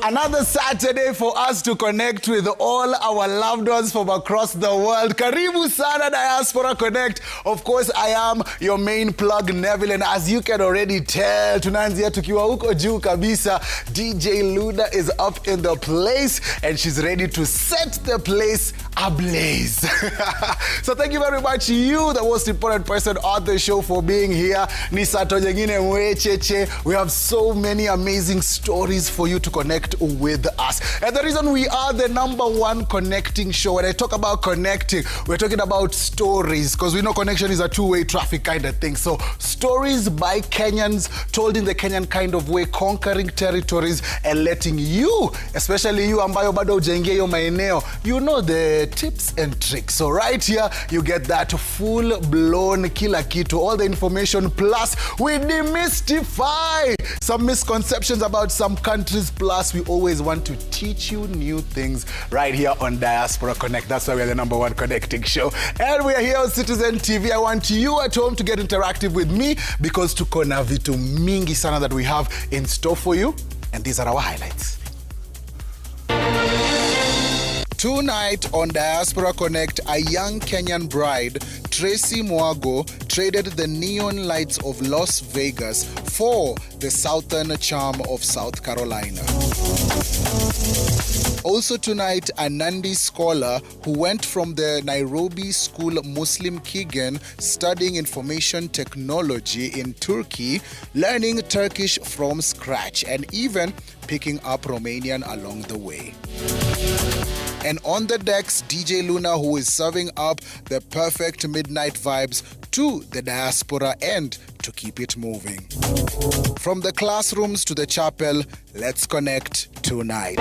Another Saturday for us to connect with all our loved ones from across the world. Karibu sana Diaspora Connect. Of course, I am your main plug, Neville, and as you can already tell, tunaanzia tukiwa huko juu kabisa. DJ Luna is up in the place and she's ready to set the place ablaze. So thank you very much, you, the most important person on the show, for being here. Ni sato jengine mwecheche. We have so many amazing stories for you to connect with us. And the reason we are the #1 connecting show, when I talk about connecting, we're talking about stories, because we know connection is a two-way traffic kind of thing. So stories by Kenyans told in the Kenyan kind of way, conquering territories and letting you, especially you ambayo bado hujaingia hiyo maeneo, you know the tips and tricks. So right here you get that full-blown kila kitu, all the information, plus we demystify some misconceptions about some countries, plus we always want to teach you new things right here on Diaspora Connect. That's why we are the #1 connecting show. And we are here on Citizen TV. I want you at home to get interactive with me, because tuko na vitu mingi sana that we have in store for you. And these are our highlights. Tonight on Diaspora Connect, a young Kenyan bride, Tracy Mwago, traded the neon lights of Las Vegas for the southern charm of South Carolina. Also tonight, a Nandi scholar who went from the Nairobi School Muslim Kigen studying information technology in Turkey, learning Turkish from scratch, and even picking up Romanian along the way. And on the decks, DJ Luna, who is serving up the perfect midnight vibes to the diaspora and to keep it moving. From the classrooms to the chapel, let's connect tonight.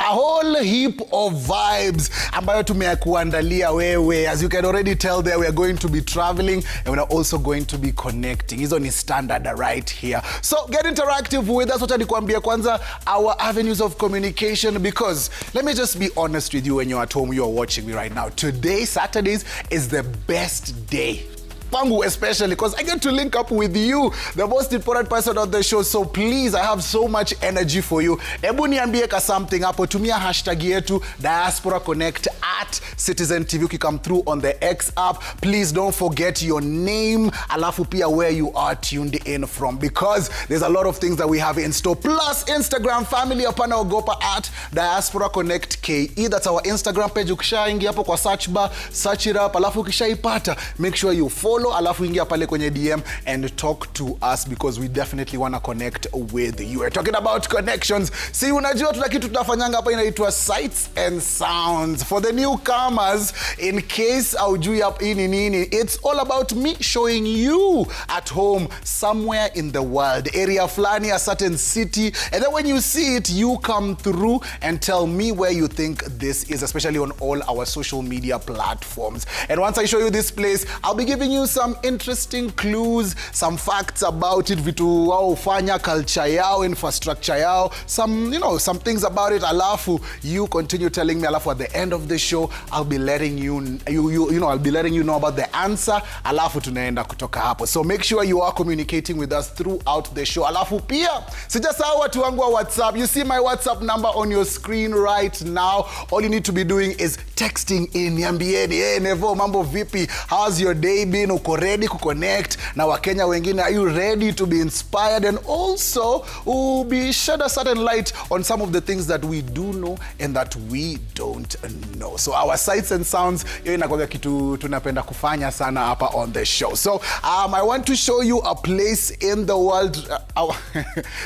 A whole heap of vibes ambayo tumekuandalia wewe. As you can already tell there, we are going to be traveling and we are also going to be connecting. Hizo ni standard right here. So get interactive with us. Wacha nikuambia kwanza our avenues of communication, because let me just be honest with you, when you're at home, you are watching me right now. Today, Saturdays, is the best day. Pangu especially, because I get to link up with you, the most important person on the show. So please, I have so much energy for you. Ebu niambie ka something hapo, tumia hashtag yetu Diaspora Connect at Citizen TV. Come through on the X app. Please don't forget your name, alafu pia where you are tuned in from, because there's a lot of things that we have in store. Plus Instagram family, hapana ogopa at Diaspora Connect KE. That's our Instagram page. Ukishaingia hapo kwa search bar, search it up, alafu ukishaipata, make sure you follow, alafu ingia pale kwenye DM and talk to us, because we definitely want to connect with you. We're talking about connections. See, unajua tuna kitu tunafanyanga hapa inaitwa Sights and Sounds. For the newcomers, in case aujui hapa ini nini, it's all about me showing you at home somewhere in the world, area flani, a certain city, and then when you see it, you come through and tell me where you think this is, especially on all our social media platforms. And once I show you this place, I'll be giving you some interesting clues, some facts about it, vitu wao ufanya, culture yao, infrastructure yao, some, some things about it. Alafu, you continue telling me, alafu at the end of the show, I'll be letting I'll be letting you know about the answer. Alafu tunaenda kutoka hapo. So make sure you are communicating with us throughout the show. Alafu pia, sijasahau watu wangu wa WhatsApp. You see my WhatsApp number on your screen right now. All you need to be doing is texting in. Niambieni, hey Nevo, mambo vipi? How's your day been? Uko ready to connect na Wakenya wengine? Are you ready to be inspired? And also, we'll be shed a certain light on some of the things that we do know and that we don't know. So our sights and sounds, hiyo inakuwa kitu tunapenda kufanya sana hapa on the show. So I want to show you a place in the world.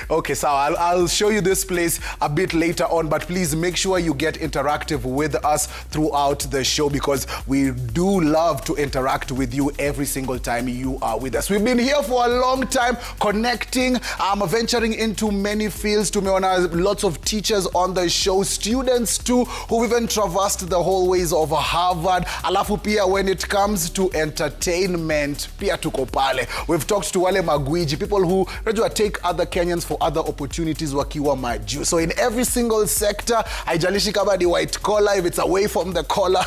Okay, so I'll show you this place a bit later on, but please make sure you get interactive with us throughout the show, because we do love to interact with you every every single time you are with us. We've been here for a long time, connecting, venturing into many fields. Tumeona lots of teachers on the show, students too, who've even traversed the hallways of Harvard. Alafu pia when it comes to entertainment, pia tuko pale. We've talked to wale magwiji, people who take other Kenyans for other opportunities wakiwa maju. So in every single sector, haijalishi kama ni white collar, if it's away from the collar,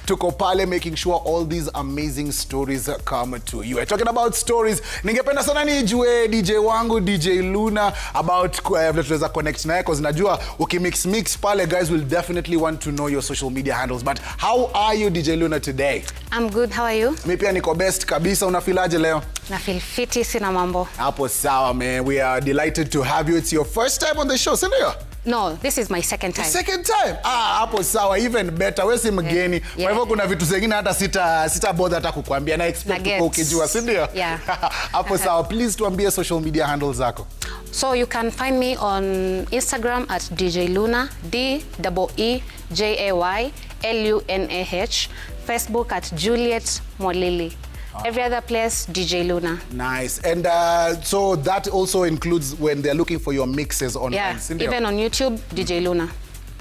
tuko pale making sure all these amazing stories come to you. Talking about stories, ningependa sana nijue DJ wangu, DJ Luna, about vile tunaweza connect naye, cause najua ukimix pale, guys will definitely want to know your social media handles. But how are you, DJ Luna, today? I'm good, how are you? Mi pia niko best kabisa. Unafilaje leo? Na feel fiti, sina mambo. Hapo sawa, man. We are delighted to have you. It's your first time on the show, sindio? No, this is my second time. Second time? Hapo sawa, even better. Wewe si mgeni. Kwa hivyo kuna vitu zingine hata sita bother hata kukuambia, na expect uko ukijua, sindio? Yeah. Hapo sawa. Please tuambie social media handles zako. So you can find me on Instagram at DJ Luna, DEEJAYLUNAH, Facebook at Juliet Molili. Every other place, DJ Luna. Nice. And so that also includes when they're looking for your mixes online. Yeah, even on YouTube, DJ Luna.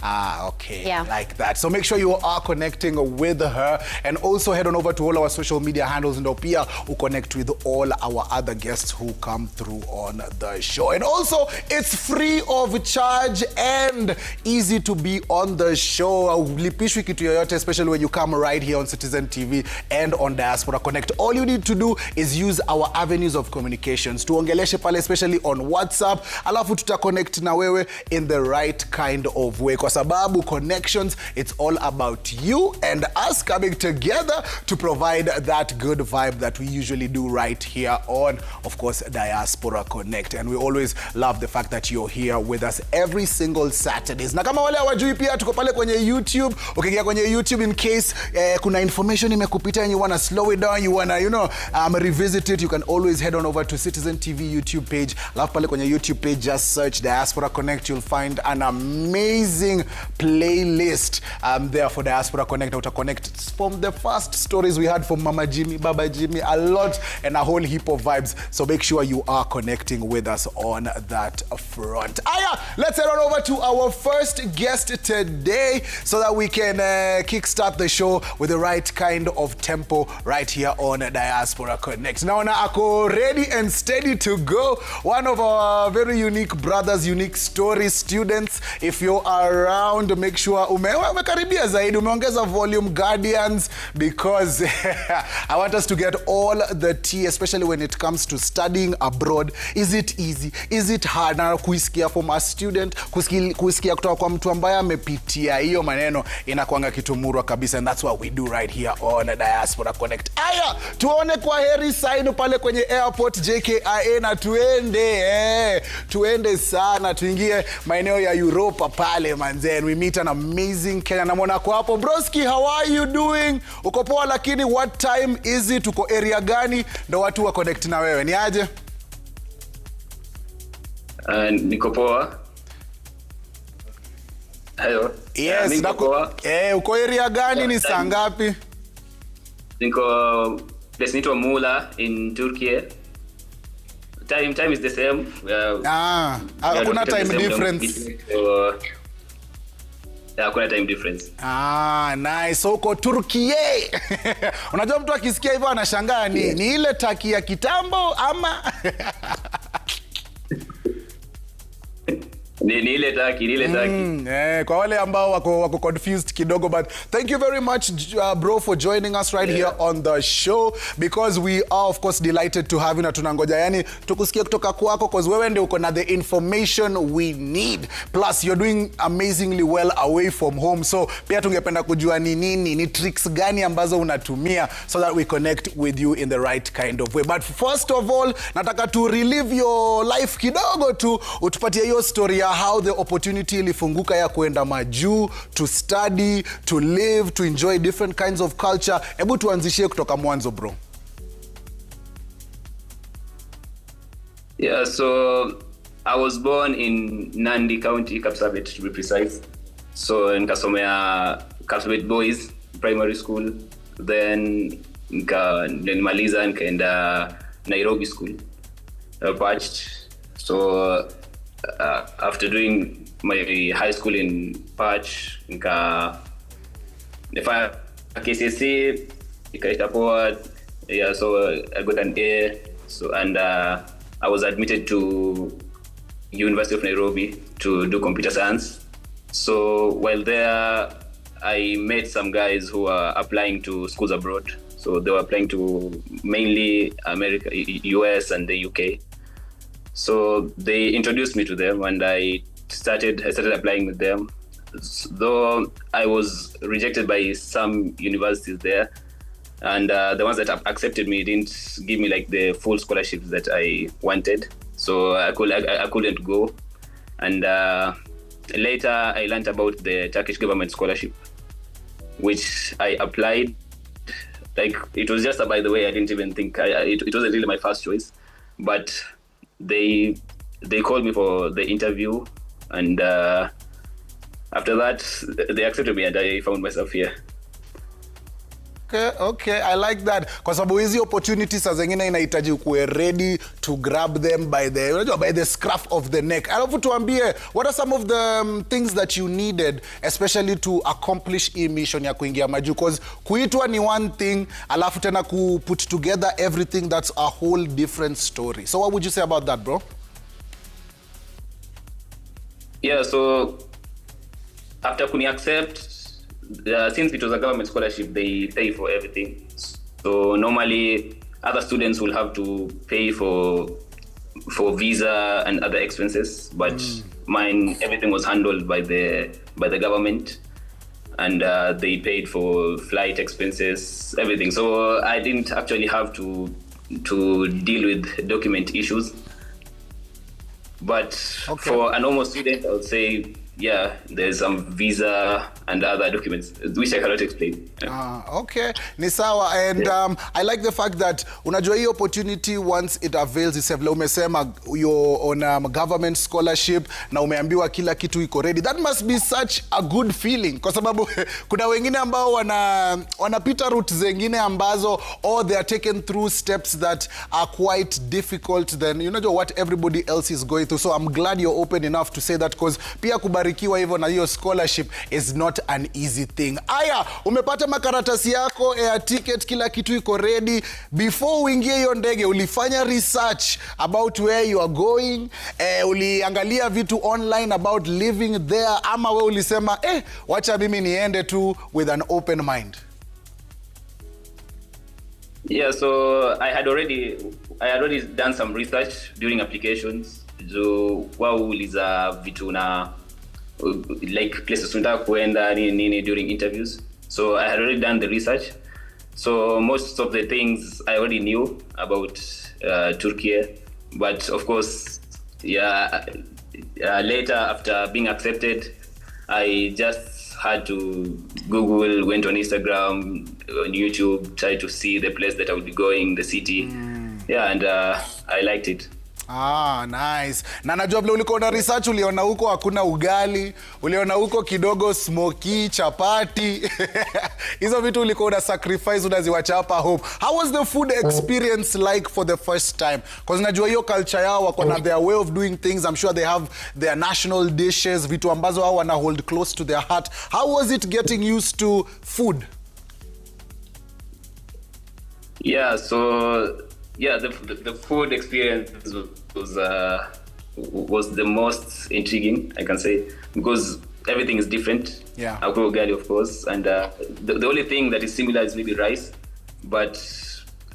Okay. Yeah. Like that. So make sure you are connecting with her, and also head on over to all our social media handles and pia connect with all our other guests who come through on the show. And also, it's free of charge and easy to be on the show. Lipishwi kitu yoyote, especially when you come right here on Citizen TV and on Diaspora Connect. All you need to do is use our avenues of communications. Tuongeleshe pale, especially on WhatsApp. Alafu tutaconnect na wewe in the right kind of way. Kwa sababu connections, it's all about you and us coming together to provide that good vibe that we usually do right here on, of course, Diaspora Connect. And we always love the fact that you're here with us every single Saturdays. Na kama wale hawajui pia tuko pale kwenye YouTube. Ukiingia kwenye YouTube, in case kuna information imekupita and you want to slow it down, you want to, revisit it, you can always head on over to Citizen TV YouTube page. Alafu pale kwenye YouTube page, just search Diaspora Connect. You'll find an amazing playlist there for Diaspora Connect. Uta connect from the first stories we had from Mama Jimmy, Baba Jimmy, a lot, and a whole heap of vibes. So make sure you are connecting with us on that front. Let's head on over to our first guest today so that we can kickstart the show with the right kind of tempo right here on Diaspora Connect. Now, ako ready and steady to go. One of our very unique brothers, unique story students. If you are around, make sure umekaribia zaidi, umeongeza volume, guardians, because I want us to get all the tea, especially when it comes to studying abroad. Is it easy? Is it hard? Na kuisikia from a student, kuisikia kutoka kwa mtu ambaye amepitia hiyo maneno, inakuanga kitu murwa kabisa, and that's what we do right here on Diaspora Connect. Tuone kwa heri sign pale kwenye airport JKIA na tuende sana, tuingie maeneo ya Europa pale, manzen. We meet an amazing Kenya. Namona kwa hapo. Broski, how are you doing? Uko poa, lakini what time is it? Uko area gani ndo watu wa connect na wewe? Ni aje? Niko poa. Hello. Yes, niko poa. Uko area gani? Ni saa ngapi? Niko place inaitwa Mula in Turkey. Time is the same. Hakuna time difference. Hakuna time difference. Nice. So uko Turkey. Unajua mtu akisikia hivyo anashangaa ni ile taki ya kitambo ama Ni ile taki. Kwa wale ambao wako confused kidogo, but thank you very much bro for joining us right here on the show, because we are of course delighted to have you, na tunangoja yani tukusikia kutoka kwako, because wewe ndio uko na the information we need, plus you're doing amazingly well away from home. So pia tungependa kujua ni tricks gani ambazo unatumia so that we connect with you in the right kind of way. But first of all, nataka to relive your life kidogo tu, utupatie hiyo story ya how the opportunity ilifunguka ya kuenda majuu, to study, to live, to enjoy different kinds of culture. Hebu tuanzishie kutoka mwanzo, bro. Yeah, so I was born in Nandi County, Kapsabet to be precise. So nikasomea Kapsabet Boys Primary School. Then Nimaliza nikaenda Nairobi school, Patched. So after doing my high school in Patch, nifanya KCSE, ikaisha poa. Yeah, so I got an A. So and I was admitted to University of Nairobi to do computer science. So while there, I met some guys who are applying to schools abroad. So they were applying to mainly America, US, and the UK. So they introduced me to them, and I started applying with them. Though I was rejected by some universities there, and the ones that accepted me didn't give me like the full scholarships that I wanted. So I couldn't go. And later I learned about the Turkish government scholarship, which I applied. Like, it was just by the way, I didn't even think, it wasn't really my first choice, but they called me for the interview, and after that they accepted me and I found myself here. Okay, I like that. Kwa sababu hizi opportunities saa zingine inahitaji kuwe ready to grab them by the scruff of the neck. Alafu tuambie, what are some of the things that you needed, especially to accomplish hii mission ya kuingia majuu? Because kuitwa ni one thing, alafu tena put together everything, that's a whole different story. So what would you say about that, bro? Yeah, so after kuni accept, since it was a government scholarship, they pay for everything. So normally other students will have to pay for visa and other expenses, but mine, everything was handled by the government, and they paid for flight expenses, everything. So I didn't actually have to deal with document issues. But for a normal student, I would say, yeah, there's some visa and other documents which I cannot explain. Okay, ni sawa. And I like the fact that unajua hii opportunity, once it avails itself, umesema you're on a government scholarship na umeambiwa kila kitu iko ready. That must be such a good feeling, kwa sababu kuna wengine ambao wanapita route zengine ambazo, or they are taken through steps that are quite difficult than what everybody else is going through. So I'm glad you're open enough to say that, because pia kubarikiwa hivyo na hiyo scholarship is not an easy thing. Aya, umepata makaratasi yako, air ticket, kila kitu iko ready. Before uingie hiyo ndege, ulifanya research about where you are going, uliangalia vitu online about living there, ama we ulisema wacha mimi niende tu with an open mind? Yeah, so I had already done some research during applications. So wauliza vitu na like places tunataka kuenda nini during interviews. So I had already done the research. So most of the things I already knew about Turkey, but of course, yeah, later after being accepted, I just had to Google, went on Instagram, on YouTube, tried to see the place that I would be going, the city. Yeah, and I liked it. Nice. Na najua vile ulikuwa na research, uliona huko hakuna ugali, uliona huko kidogo smoky, chapati. Hizo vitu ulikuwa una sacrifice, unaziwacha hapa home. How was the food experience like for the first time? Because najua hiyo culture yao wako na their way of doing things. I'm sure they have their national dishes, vitu ambazo hao wana hold close to their heart. How was it getting used to food? Yeah, so the food experience was the most intriguing, I can say, because everything is different. Yeah. Ugali, of course, and the only thing that is similar is maybe rice, but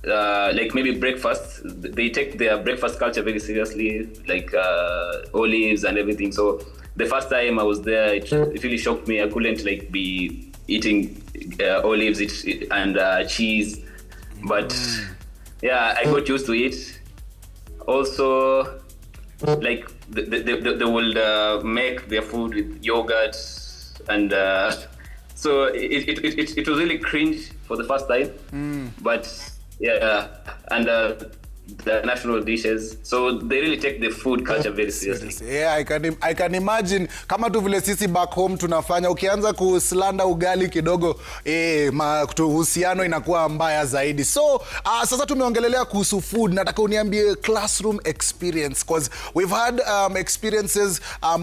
like maybe breakfast, they take their breakfast culture very seriously, like olives and everything. So the first time I was there, it really shocked me. I couldn't like be eating olives and cheese, but yeah, I got used to it. Also, like they will make their food with yogurt, and so it was really cringe for the first time. But yeah, and the national dishes. So they really take the food culture very seriously. Yeah, I can imagine kama tu vile sisi back home tunafanya, ukianza kuslanda ugali kidogo uhusiano inakuwa mbaya zaidi. So sasa tumeongelelea kuhusu food, nataka uniambie classroom experience, because we've had experiences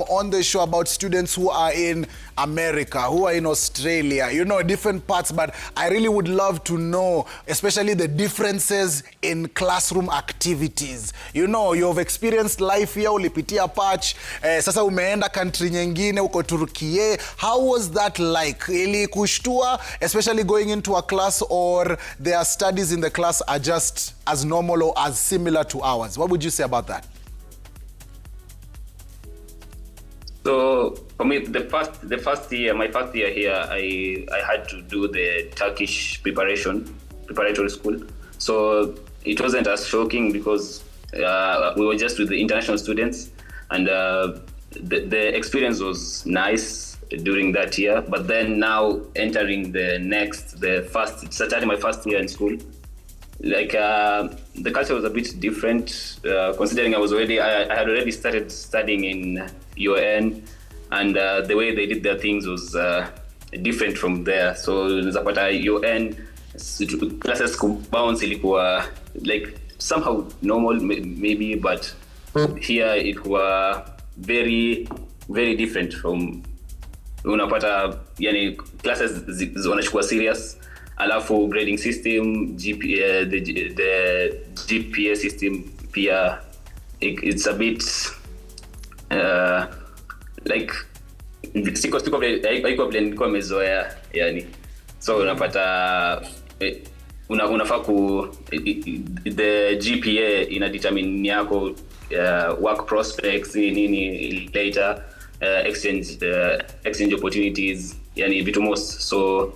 on the show about students who are in America, who are in Australia, you know, different parts, but I really would love to know especially the differences in classroom activities. You know, you've experienced life here, ulipitia patch, sasa umeenda country nyingine uko Turkey. How was that like? Ili kushtua, especially going into a class, or their studies in the class are just as normal or as similar to ours? What would you say about that? So for me, my first year here, I had to do the Turkish preparatory school. So it wasn't as shocking because we were just with the international students, and the experience was nice during that year. But then now entering starting my first year in school, like the culture was a bit different, considering I had already started studying in UN, and the way they did their things was different from there. So zapata UN classes bounce ilikuwa like somehow normal maybe, but here it was very very different from unapata, yani classes wanachukua serious, alafu grading system, the GPA system pia it's a bit like siko haiko vile nilikuwa nimezoea yani. So unapata unafaa the GPA ina determine yako work prospects nini later, exchange opportunities, yani vitu most. So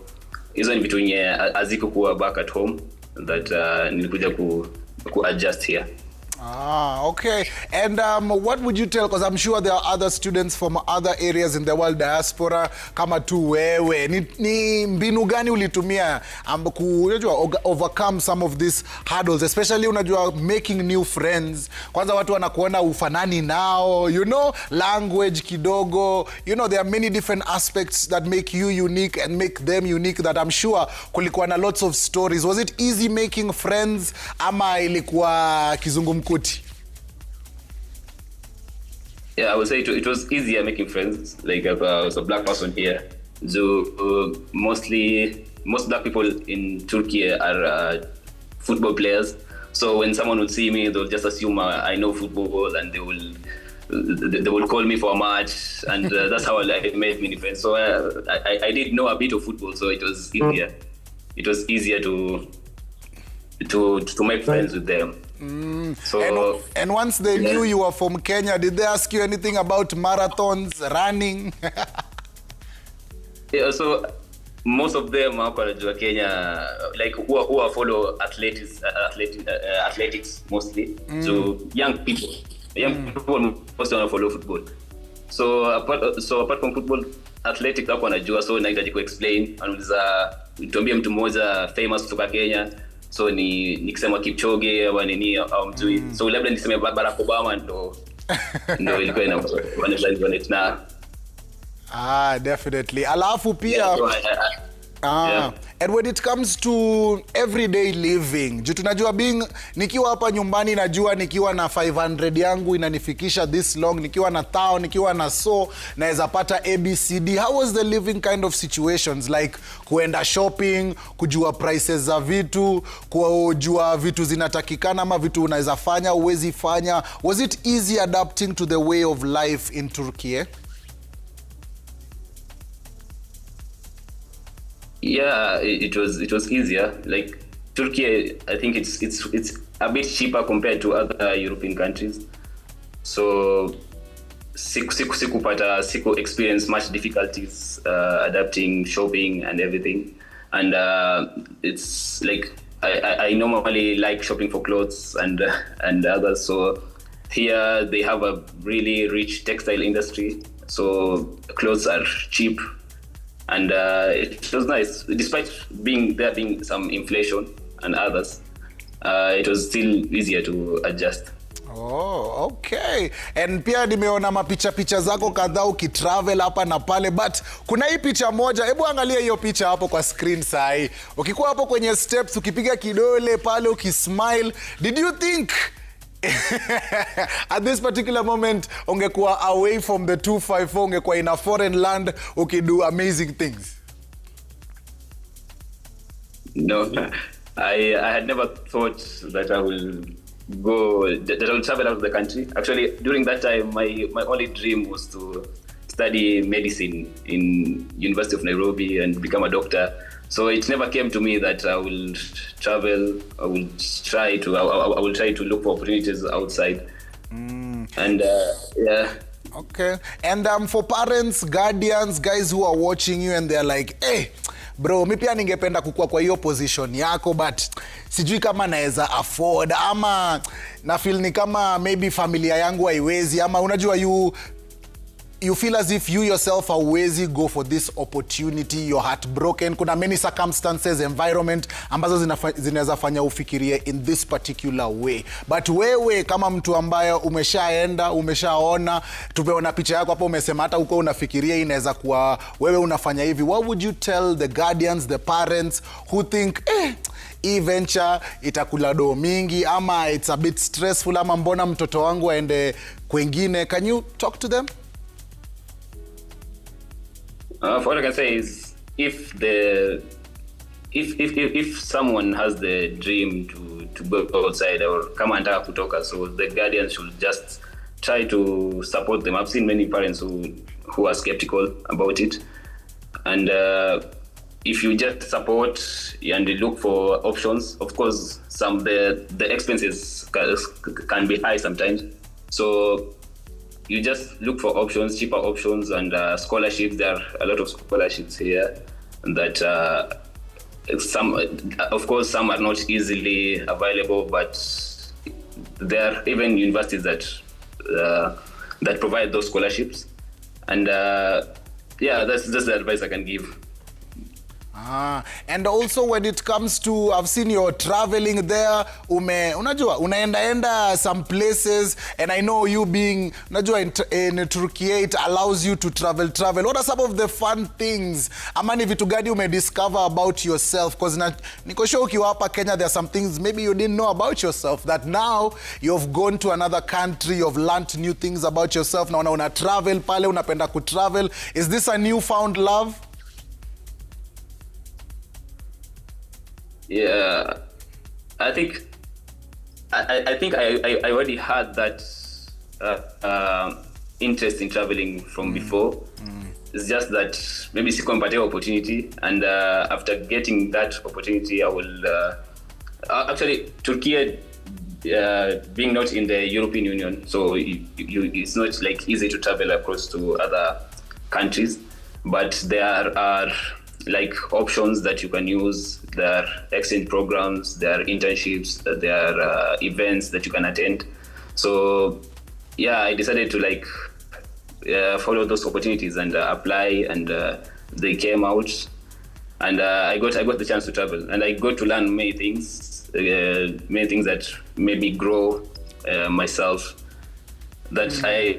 hizo ni vitu nye aziko kuwa back at home that nilikuja ku adjust here. Okay. And what would you tell, because I'm sure there are other students from other areas in the world, diaspora, kama tu wewe, ni mbinu gani ulitumia overcome some of these hurdles, especially unajua making new friends? Kwanza watu wanakuona ufanani nao, you know, language kidogo, you know, there are many different aspects that make you unique and make them unique that I'm sure kulikuwa na lots of stories. Was it easy making friends ama ilikuwa kizungumkuti? Yeah, I would say it was easier making friends. Like I was a black person here, so most black people in Turkey are football players. So when someone would see me, they'll just assume I know football, and they will call me for a match, and that's how I made many friends. So I did know a bit of football, so it was easier. It was easier to make friends with them. So, and once they knew you were from Kenya, did they ask you anything about marathons, running? Yeah, so most of them are Kenya, like who follow athletics mostly. So young people mostly want to follow football. So apart from football, athletics hapo wanajua, so nahitaji ku-explain, anauliza tuambie mtu mmoja famous kutoka Kenya. So nikisema Kipchoge au nini au mzui, so labda niseme Barack Obama ndo ilikuwa na definitely. Alafu pia yeah. And when it comes to everyday living, juu tunajua nikiwa hapa nyumbani najua nikiwa na 500 yangu inanifikisha this long, nikiwa na 1000, nikiwa na naweza pata ABCD. How was the living kind of situations, like kuenda shopping, kujua prices za vitu, kujua vitu zinatakikana ama vitu unaweza fanya uwezi fanya? Was it easy adapting to the way of life in Turkey? Yeah, it was easier. Like Turkey, I think it's a bit cheaper compared to other European countries. So siku experience much difficulties adapting, shopping and everything. And it's like I normally like shopping for clothes and others. So here they have a really rich textile industry. So clothes are cheap. And it was nice, despite being some inflation and others. it was still easier to adjust. Oh, okay. And pia nimeona mapicha zako kadhaa ukitravel hapa na pale, but kuna hii picha moja, hebu angalia hiyo picha hapo kwa screen sahi. Ukikuwa hapo kwenye steps, ukipiga kidole pale, ukismile, did you think at this particular moment ungekuwa away from the 254, ungekuwa in a foreign land, ukido amazing things? No, I had never thought that I will travel out of the country. Actually, during that time, my only dream was to study medicine in University of Nairobi and become a doctor. So it never came to me that I will travel. I will try to look for opportunities outside. And yeah. Okay. And for parents, guardians, guys who are watching you and they're like, hey, bro, mi pia ningependa kukua kwa hiyo position yako, but sijui kama naeza afford, ama na feel ni kama maybe familia yangu haiwezi, ama unajua you feel as if you yourself hauwezi go for this opportunity, you're heartbroken. Kuna many circumstances, environment ambazo zinaweza fanya ufikirie in this particular way. But wewe kama mtu ambaye umeshaenda, umeshaona, tumeona picha yako hapo, umesema hata uko unafikiria inaweza kuwa wewe unafanya hivi, what would you tell the guardians, the parents who think hii venture itakula do mingi, ama it's a bit stressful, ama mbona mtoto wangu aende kwengine? Can you talk to them? What I can say is, if someone has the dream to go outside or come and kutoka, so the guardians should just try to support them. I've seen many parents who are skeptical about it, and if you just support and look for options, of course, the expenses can be high sometimes. So you just look for options, cheaper options, and scholarships. There are a lot of scholarships here that some are not easily available, but there are even universities that provide those scholarships. And yeah, that's the advice I can give. And also when it comes to, I've seen you're traveling there, unajua unaenda some places, and I know you being, unajua in Turkey, it allows you to travel. What are some of the fun things, ama ni vitu gani umediscover about yourself? Because niko sure ukiwa hapa Kenya, there are some things maybe you didn't know about yourself that now you've gone to another country, you've learned new things about yourself. Na una travel pale, unapenda kutravel. Is this a newfound love? Yeah, I think I already had that interest in traveling from before. It's just that maybe sikumpatia opportunity, and after getting that opportunity, I will actually Turkey being not in the European Union, so it's not like easy to travel across to other countries, but there are like options that you can use. There are exchange programs, there are internships, there are events that you can attend. So yeah, I decided to follow those opportunities and apply, and they came out, and I got the chance to travel, and I got to learn many things that made me grow myself, that I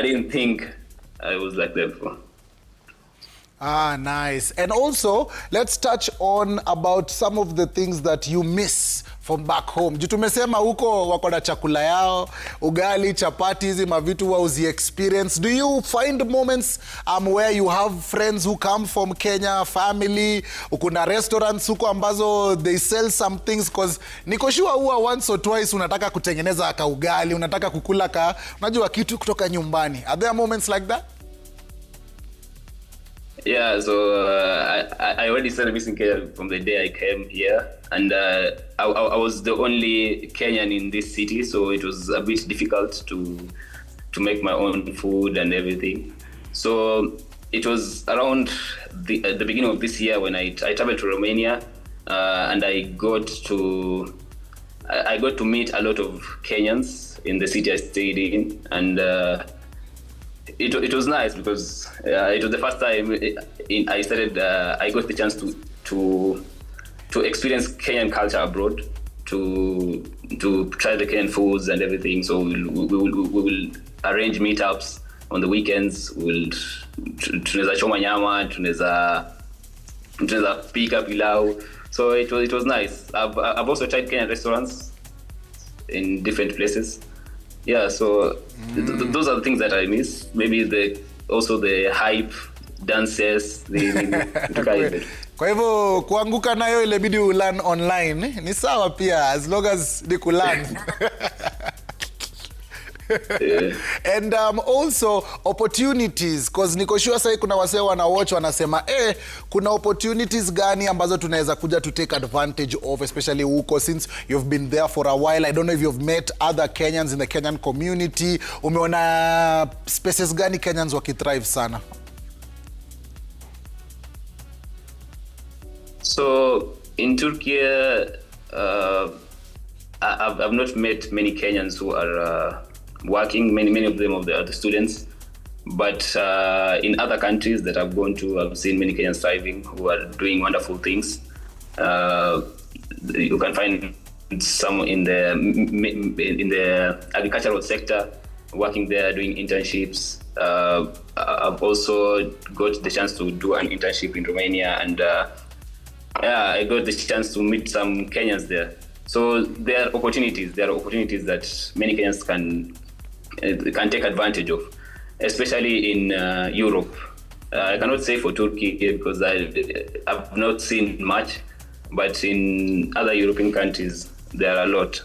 didn't think I was like that before. Nice. And also, let's touch on about some of the things that you miss from back home. Juu tumesema huko wako na chakula yao, ugali, chapati, hizi mavitu wa uzi experience. Do you find moments where you have friends who come from Kenya, family, ukuna restaurants huko ambazo they sell some things? Because niko sure huwa once or twice unataka kutengeneza ka ugali, unataka kukula unajua kitu kutoka nyumbani. Are there moments like that? Yeah, so I already started missing Kenya from the day I came here, and I was the only Kenyan in this city, so it was a bit difficult to make my own food and everything. So it was around the beginning of this year when I traveled to Romania, and I got to meet a lot of Kenyans in the city I stayed in, and it was nice because it was the first time I got the chance to to experience Kenyan culture abroad, to try the Kenyan foods and everything. So we will arrange meetups on the weekends. Tunaweza choma nyama, tunaweza pika pilau. So it was nice. I've also tried Kenyan restaurants in different places. Yeah, so those are the things that I miss. Maybe the hype, dances, Kwa hivyo kuanguka nayo ilebidi ulearn online ni sawa pia, as long as ni kulearn. Yeah. And also opportunities, cause niko sure sasa kuna wasee wana watch wanasema kuna opportunities gani ambazo tunaweza kuja to take advantage of, especially huko, since you've been there for a while. I don't know if you've met other Kenyans in the Kenyan community. Umeona spaces gani Kenyans wakithrive sana? So in Turkey, I've not met many Kenyans who are working. Many of them are the students. But in other countries that I've gone to, I've seen many Kenyans thriving who are doing wonderful things. You can find some in the agricultural sector, working there, doing internships. I've also got the chance to do an internship in Romania, and I got the chance to meet some Kenyans there. So there are opportunities that many Kenyans can take advantage of, especially in Europe. I cannot say for Turkey because I've not seen much, but in other European countries there are a lot.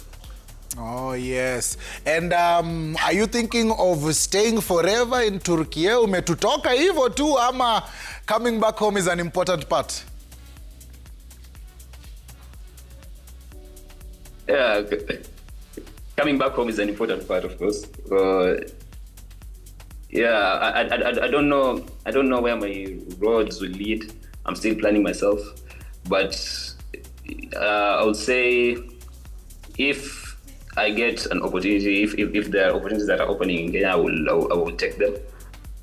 Oh yes. And are you thinking of staying forever in Turkey? Umetutoka hivyo tu ama coming back home is an important part? Yeah, coming back home is an important part, of course. I don't know where my roads will lead. I'm still planning myself, but I would say if I get an opportunity, if there are opportunities that are opening in Kenya, I will take them.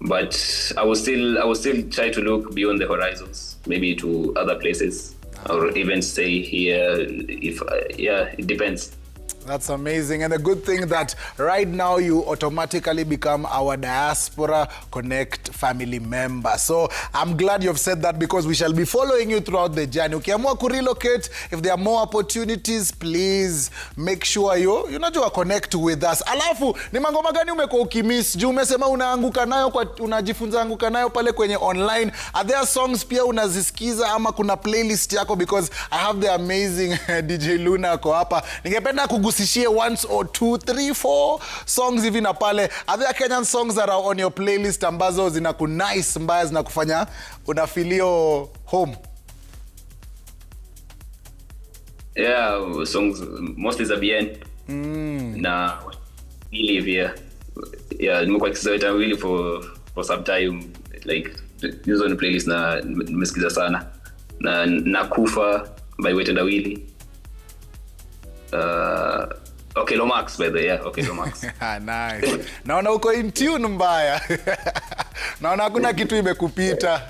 But I will still try to look beyond the horizons, maybe to other places, or even stay here. It depends. That's amazing. And the good thing that right now you automatically become our Diaspora Connect family member. So I'm glad you've said that, because we shall be following you throughout the journey. Ukiamua kurelocate, if there are more opportunities, please make sure you connect with us. Alafu, ni mangoma gani umekuwa ukimiss? Juu umesema unajifunza anguka nayo pale kwenye online. Are there songs pia unazisikiza ama kuna playlist yako? Because I have the amazing DJ Luna ako hapa. Ningependa kugusishie once or 2, 3, 4 songs hivi na pale. Are there Kenyan songs that are on your playlist ambazo nice mbaya zinakufanya unafilio home? Yeah, songs mostly za bien. Na really via. Yeah, nimekuwa kizoea really for some time, like use on the playlist na nimesikiza sana. Na Nakufa by Wet and Willy. Okay, Lomax by the okay, Lomax. Nice. Naona uko in tune mbaya. Naona hakuna kitu imekupita.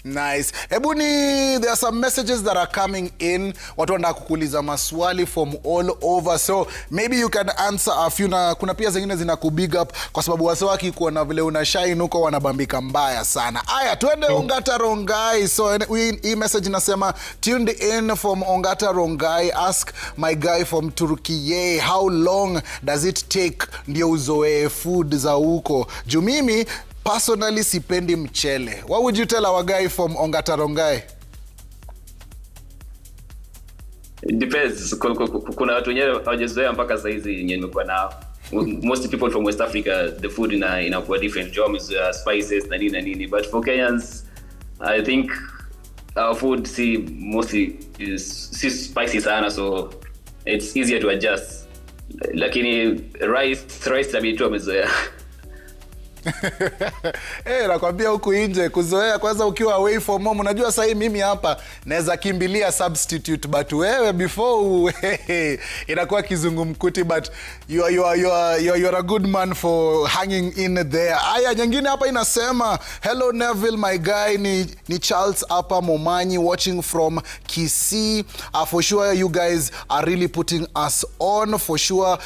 Nice. There are some messages that are coming in. Watu wanataka kukuuliza maswali from all over. So maybe you can answer a few. Na kuna pia zingine zina kubig up kwa sababu wase wakikuona vile una shine huko wanabambika mbaya sana. Aya, tuende Ongata Rongai. So hii message inasema tuned in from Ongata Rongai. Ask my guy from Turkey, how long does it take ndio uzoe food za huko? Juu mimi personally sipendi mchele. What would you tell our guy from Ongata Rongai? It depends. Kuna watu wenyewe hawajazoea mpaka saa hizi yenye nimekuwa nao. Most people from West Africa, the food inakuwa different. Joms, spices na nini. But for Kenyans, I think our food mostly is spicy sana, so it's easier to adjust. Lakini rice tabii tu amezoea. Nakwambia huku nje kuzoea kwanza ukiwa away from home. Unajua sasa mimi hapa naweza kimbilia substitute, but wewe before inakuwa kizungumkuti, but you're a good man for hanging in there. Aya, nyingine hapa inasema hello Neville my guy, ni Charles hapa Momanyi watching from Kisii. For sure you guys are really putting us on, for sure.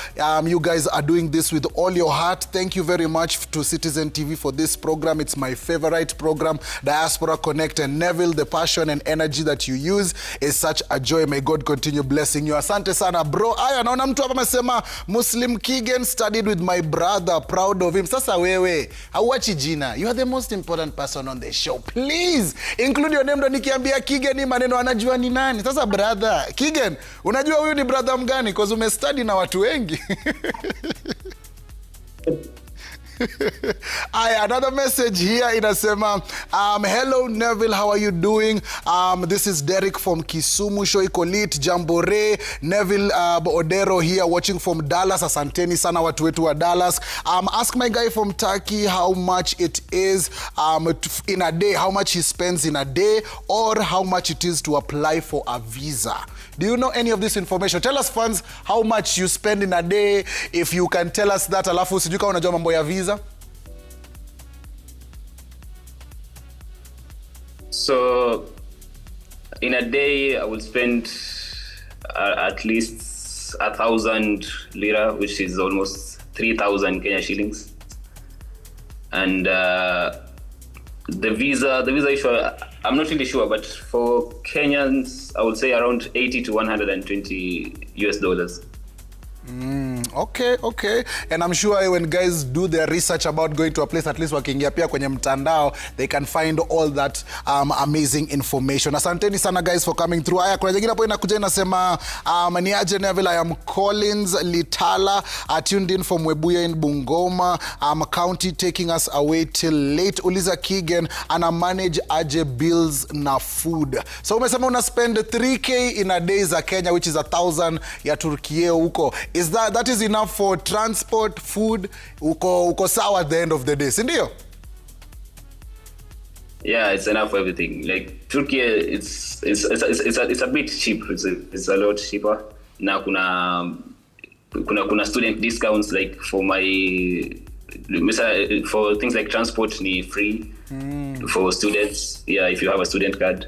You guys are doing this with all your heart. Thank you very much to Citizen TV for this program. It's my favorite program, Diaspora Connect. And Neville, the passion and energy that you use is such a joy. May God continue blessing you. Asante sana bro. Aya, naona mtu hapa amesema Muslim Kigen studied with my brother, proud of him. Sasa wewe hauachi jina, you are the most important person on the show. Please include your name. Ndo nikiambia Kigen ni maneno anajua ni nani. Sasa brother Kigen, unajua huyu ni brother mgani? Cause umestudy na watu wengi. Another message here inasema hello Neville, how are you doing? This is Derek from Kisumu, show iko lit, Jambore. Neville Odero here watching from Dallas. Asanteni sana watu wetu wa Dallas. Ask my guy from Turkey how much it is in a day, how much he spends in a day, or how much it is to apply for a visa. Do you know any of this information? Tell us fans how much you spend in a day, if you can tell us that. Alafu sijui kama unajua mambo ya visa. So in a day I will spend at least 1,000 lira, which is almost 3,000 Kenya shillings. And the visa issue, I'm not really sure, but for Kenyans I would say around 80 to 120 US dollars. Okay. And I'm sure when guys do their research about going to a place, at least wakiingia pia kwenye mtandao, they can find all that amazing information. Asanteni sana guys for coming through. Aya, kuna jingine hapo inakuja inasema ni aje Neville, I am Collins Litala, tuned in from Webuye in Bungoma County, taking us away till late. Uliza Kigen ana manage aje bills na food. So umesema una spend 3k in a day za Kenya, which is 1,000 ya Turkey huko. Is that is enough for transport, food? Uko sawa at the end of the day, si ndio? Yeah, it's enough for everything. Like Turkey, it's a bit cheap. It's a lot cheaper. Na kuna student discounts, like for things like transport ni free for students. Yeah, if you have a student card.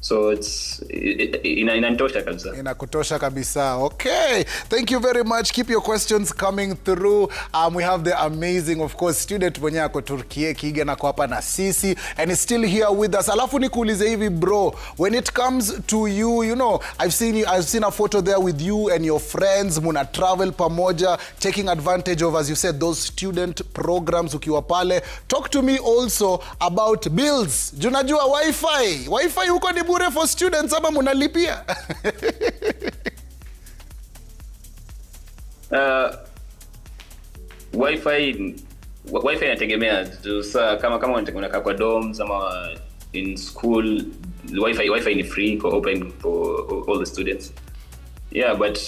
So it's inatosha kabisa. Inakutosha kabisa. Okay. Thank you very much. Keep your questions coming through. We have the amazing, of course, student mwenye ako Turkey, Kigen ako hapa na sisi, and is still here with us. Alafu nikuulize hivi bro, when it comes to you, you know, I've seen a photo there with you and your friends, muna travel pamoja, taking advantage of, as you said, those student programs ukiwa pale. Talk to me also about bills. Junajua Wi-Fi huko ni bure for students ama munalipia? Wi-Fi inategemea. So, kama unakaa kwa dorms ama in school, Wi-Fi ni free, open for all the students. Yeah, but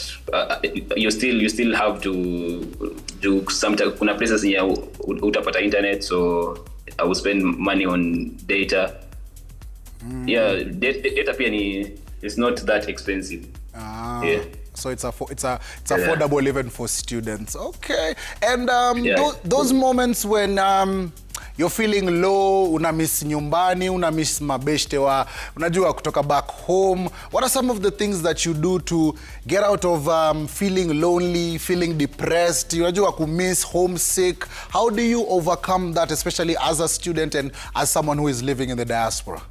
you still have to do sometimes. Kuna places utapata internet, so I will spend money on data. Yeah, data pia it's not that expensive. Yeah. So it's affordable even for students. Okay. And those moments when you're feeling low, una miss nyumbani, una miss mabeshte wa, unajua kutoka back home, what are some of the things that you do to get out of feeling lonely, feeling depressed, unajua miss, homesick? How do you overcome that, especially as a student and as someone who is living in the diaspora?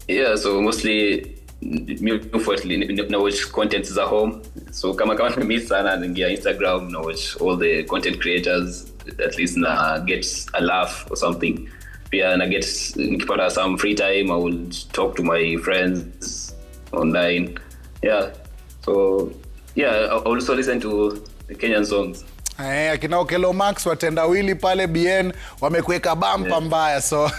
Yeah, so mostly na watch content za home. So kama miss sana, naingia Instagram, na watch all the content creators, at least na get a laugh or something. Pia na get, nikipata some free time, I will talk to my friends online. Yeah. So yeah, I also listen to the Kenyan songs. Akina Okelo Max watendawili pale BN wamekuweka bampa mbaya, so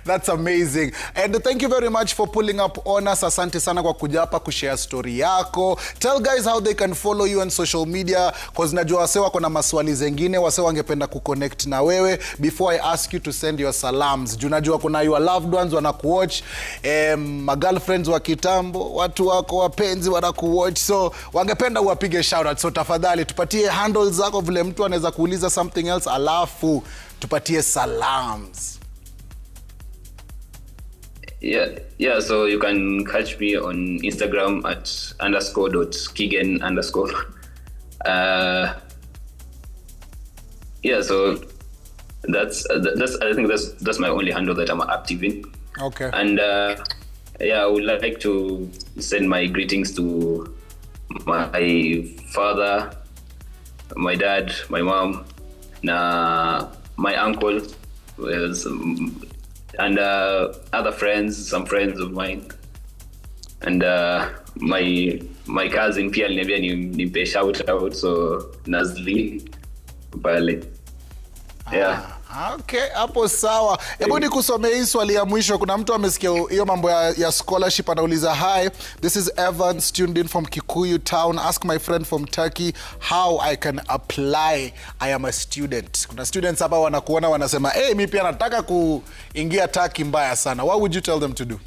that's amazing. And thank you very much for pulling up on us. Asante sana kwa kuja hapa kushare story yako. Tell guys how they can follow you on social media, cause najua wase wako na maswali zengine, wase wangependa kuconnect na wewe. Before I ask you to send your salams, juu najua kuna your loved ones wanakuwatch, my girlfriends wa kitambo, watu wako wapenzi wanakuwatch, so wangependa uwapige shout out. So tafadhali tupatie handles zako vile mtu anaweza kuuliza something else, alafu tupatie salams. Yeah, so you can catch me on Instagram at _.kigen_. Yeah, so that's I think that's my only handle that I'm active in. Okay. And yeah, I would like to send my greetings to my father, my dad, my mom, my uncle, and other friends, some friends of mine, and my cousin pia aliniambia nimpe shout out, so Nazli pale. Yeah. Okay, hapo sawa. Hebu nikusomee hii swali ya mwisho. Kuna mtu amesikia hiyo mambo ya scholarship, anauliza, hi, this is Evan, tuned in from Kikuyu town. Ask my friend from Turkey how I can apply. I am a student. Kuna students hapa wanakuona wanasema, hey, mimi pia nataka kuingia Turkey mbaya sana. What would you tell them to do?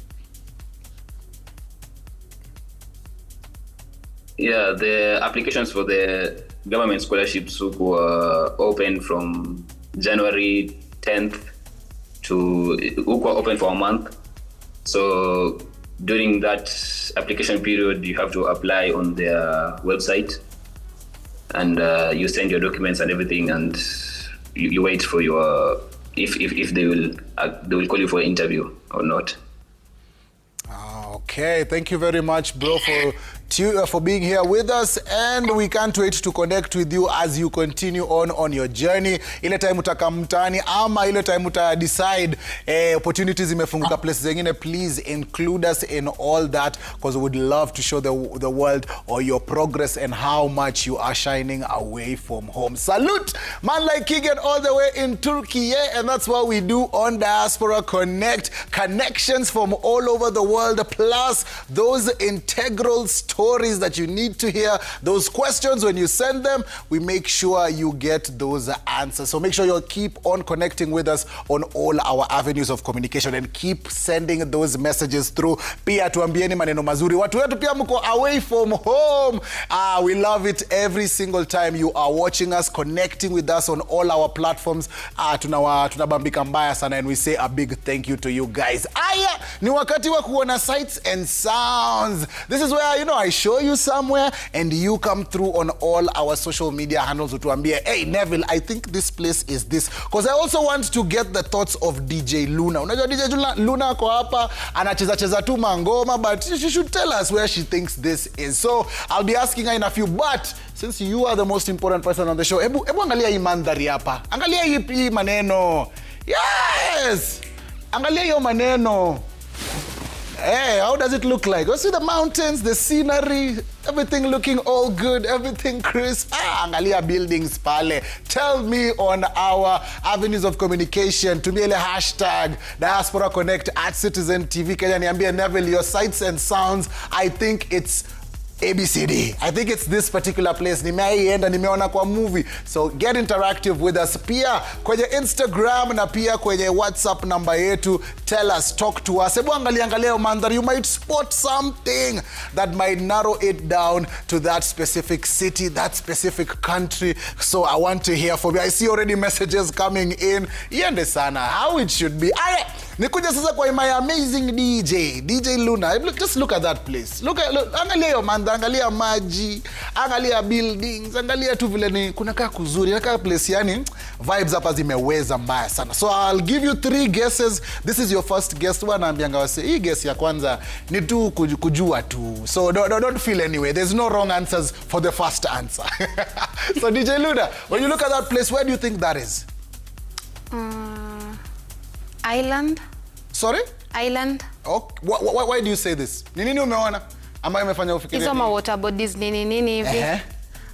Yeah, the applications for the government scholarships were open from January 10th to open for a month. So during that application period, you have to apply on their website, and you send your documents and everything, and you wait for your if they will call you for an interview or not. Okay, thank you very much, bro, for being here with us, and we can't wait to connect with you as you continue on your journey. Ile time utaka mtani ama ile time uta decide opportunities imefunguka places zingine, please include us in all that, because we would love to show the world or your progress and how much you are shining away from home. Salute, man like Kigen all the way in Turkey, yeah? And that's what we do on Diaspora Connect. Connections from all over the world, plus those integral stories that you need to hear, those questions when you send them, we make sure you get those answers. So make sure you keep on connecting with us on all our avenues of communication and keep sending those messages through. Pia tuambieni maneno mazuri. Watu wetu pia mko away from home. We love it every single time you are watching us, connecting with us on all our platforms. Tunabambika mbaya sana, and we say a big thank you to you guys. Aya, ni wakati wa kuona sights and sounds. This is where, I show you somewhere and you come through on all our social media handles to ambia, hey Neville, I think this place is this, because I also want to get the thoughts of DJ Luna. Unajua DJ Luna kwa hapa anacheza tu mangoma, but she should tell us where she thinks this is. So I'll be asking her in a few, but since you are the most important person on the show, ebu angalia hii mandhari hapa, angalia hii maneno. Yes, angalia hiyo maneno. Hey, how does it look like? You see the mountains, the scenery, everything looking all good, everything crisp. Angalia buildings pale. Tell me on our avenues of communication. Tumia ile hashtag Diaspora Connect at Citizen TV Kenya. Niambie, Neville, your sights and sounds, I think it's ABCD. I think it's this particular place. Nimeienda, nimeona kwa movie. So get interactive with us. Pia kwenye Instagram na pia kwenye WhatsApp namba yetu. Tell us, talk to us. Ebu angalia mandhari. You might spot something that might narrow it down to that specific city, that specific country. So I want to hear from you. I see already messages coming in. Iende sana, how it should be. Aye, nikuja sasa kwa my amazing DJ Luna. Just look at that place. Look, angalia hiyo mandhari, angalia maji, angalia buildings, angalia tu vile ni kunakaa kuzuri, nakaa place, yani vibes hapa zimeweza mbaya sana. So I'll give you 3 guesses. This is your first guess. Wanaambianga wase, hii guess ya kwanza ni tu kujua tu. So don't feel anyway. There's no wrong answers for the first answer. So DJ Luna, when you look at that place, where do you think that is? Island. Sorry? Island. Oh, why do you say this? Ni nini umeona ambayo imefanya ufikirie? Hizo ma water bodies nini hivi.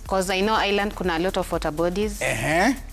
Because I know island kuna a lot of water bodies.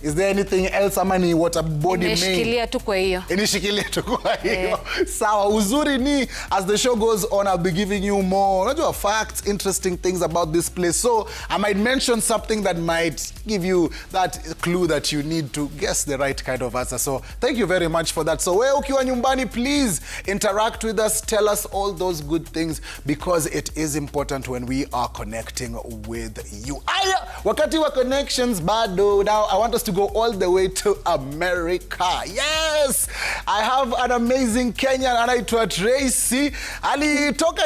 Is there anything else ama ni water body main? Inishikilia tu kwa hiyo. Inishikilia tu kwa hiyo. Sawa, uzuri ni as the show goes on I'll be giving you more unajua facts, interesting things about this place. So I might mention something that might give you that clue that you need to guess the right kind of answer. So thank you very much for that. So wewe ukiwa nyumbani, please interact with us, tell us all those good things because it is important when we are connecting with you. Aya, wakati wa connections bado. Now I want us to go all the way to America. Yes, I have an amazing Kenyan anaitwa Tracy. Alitoka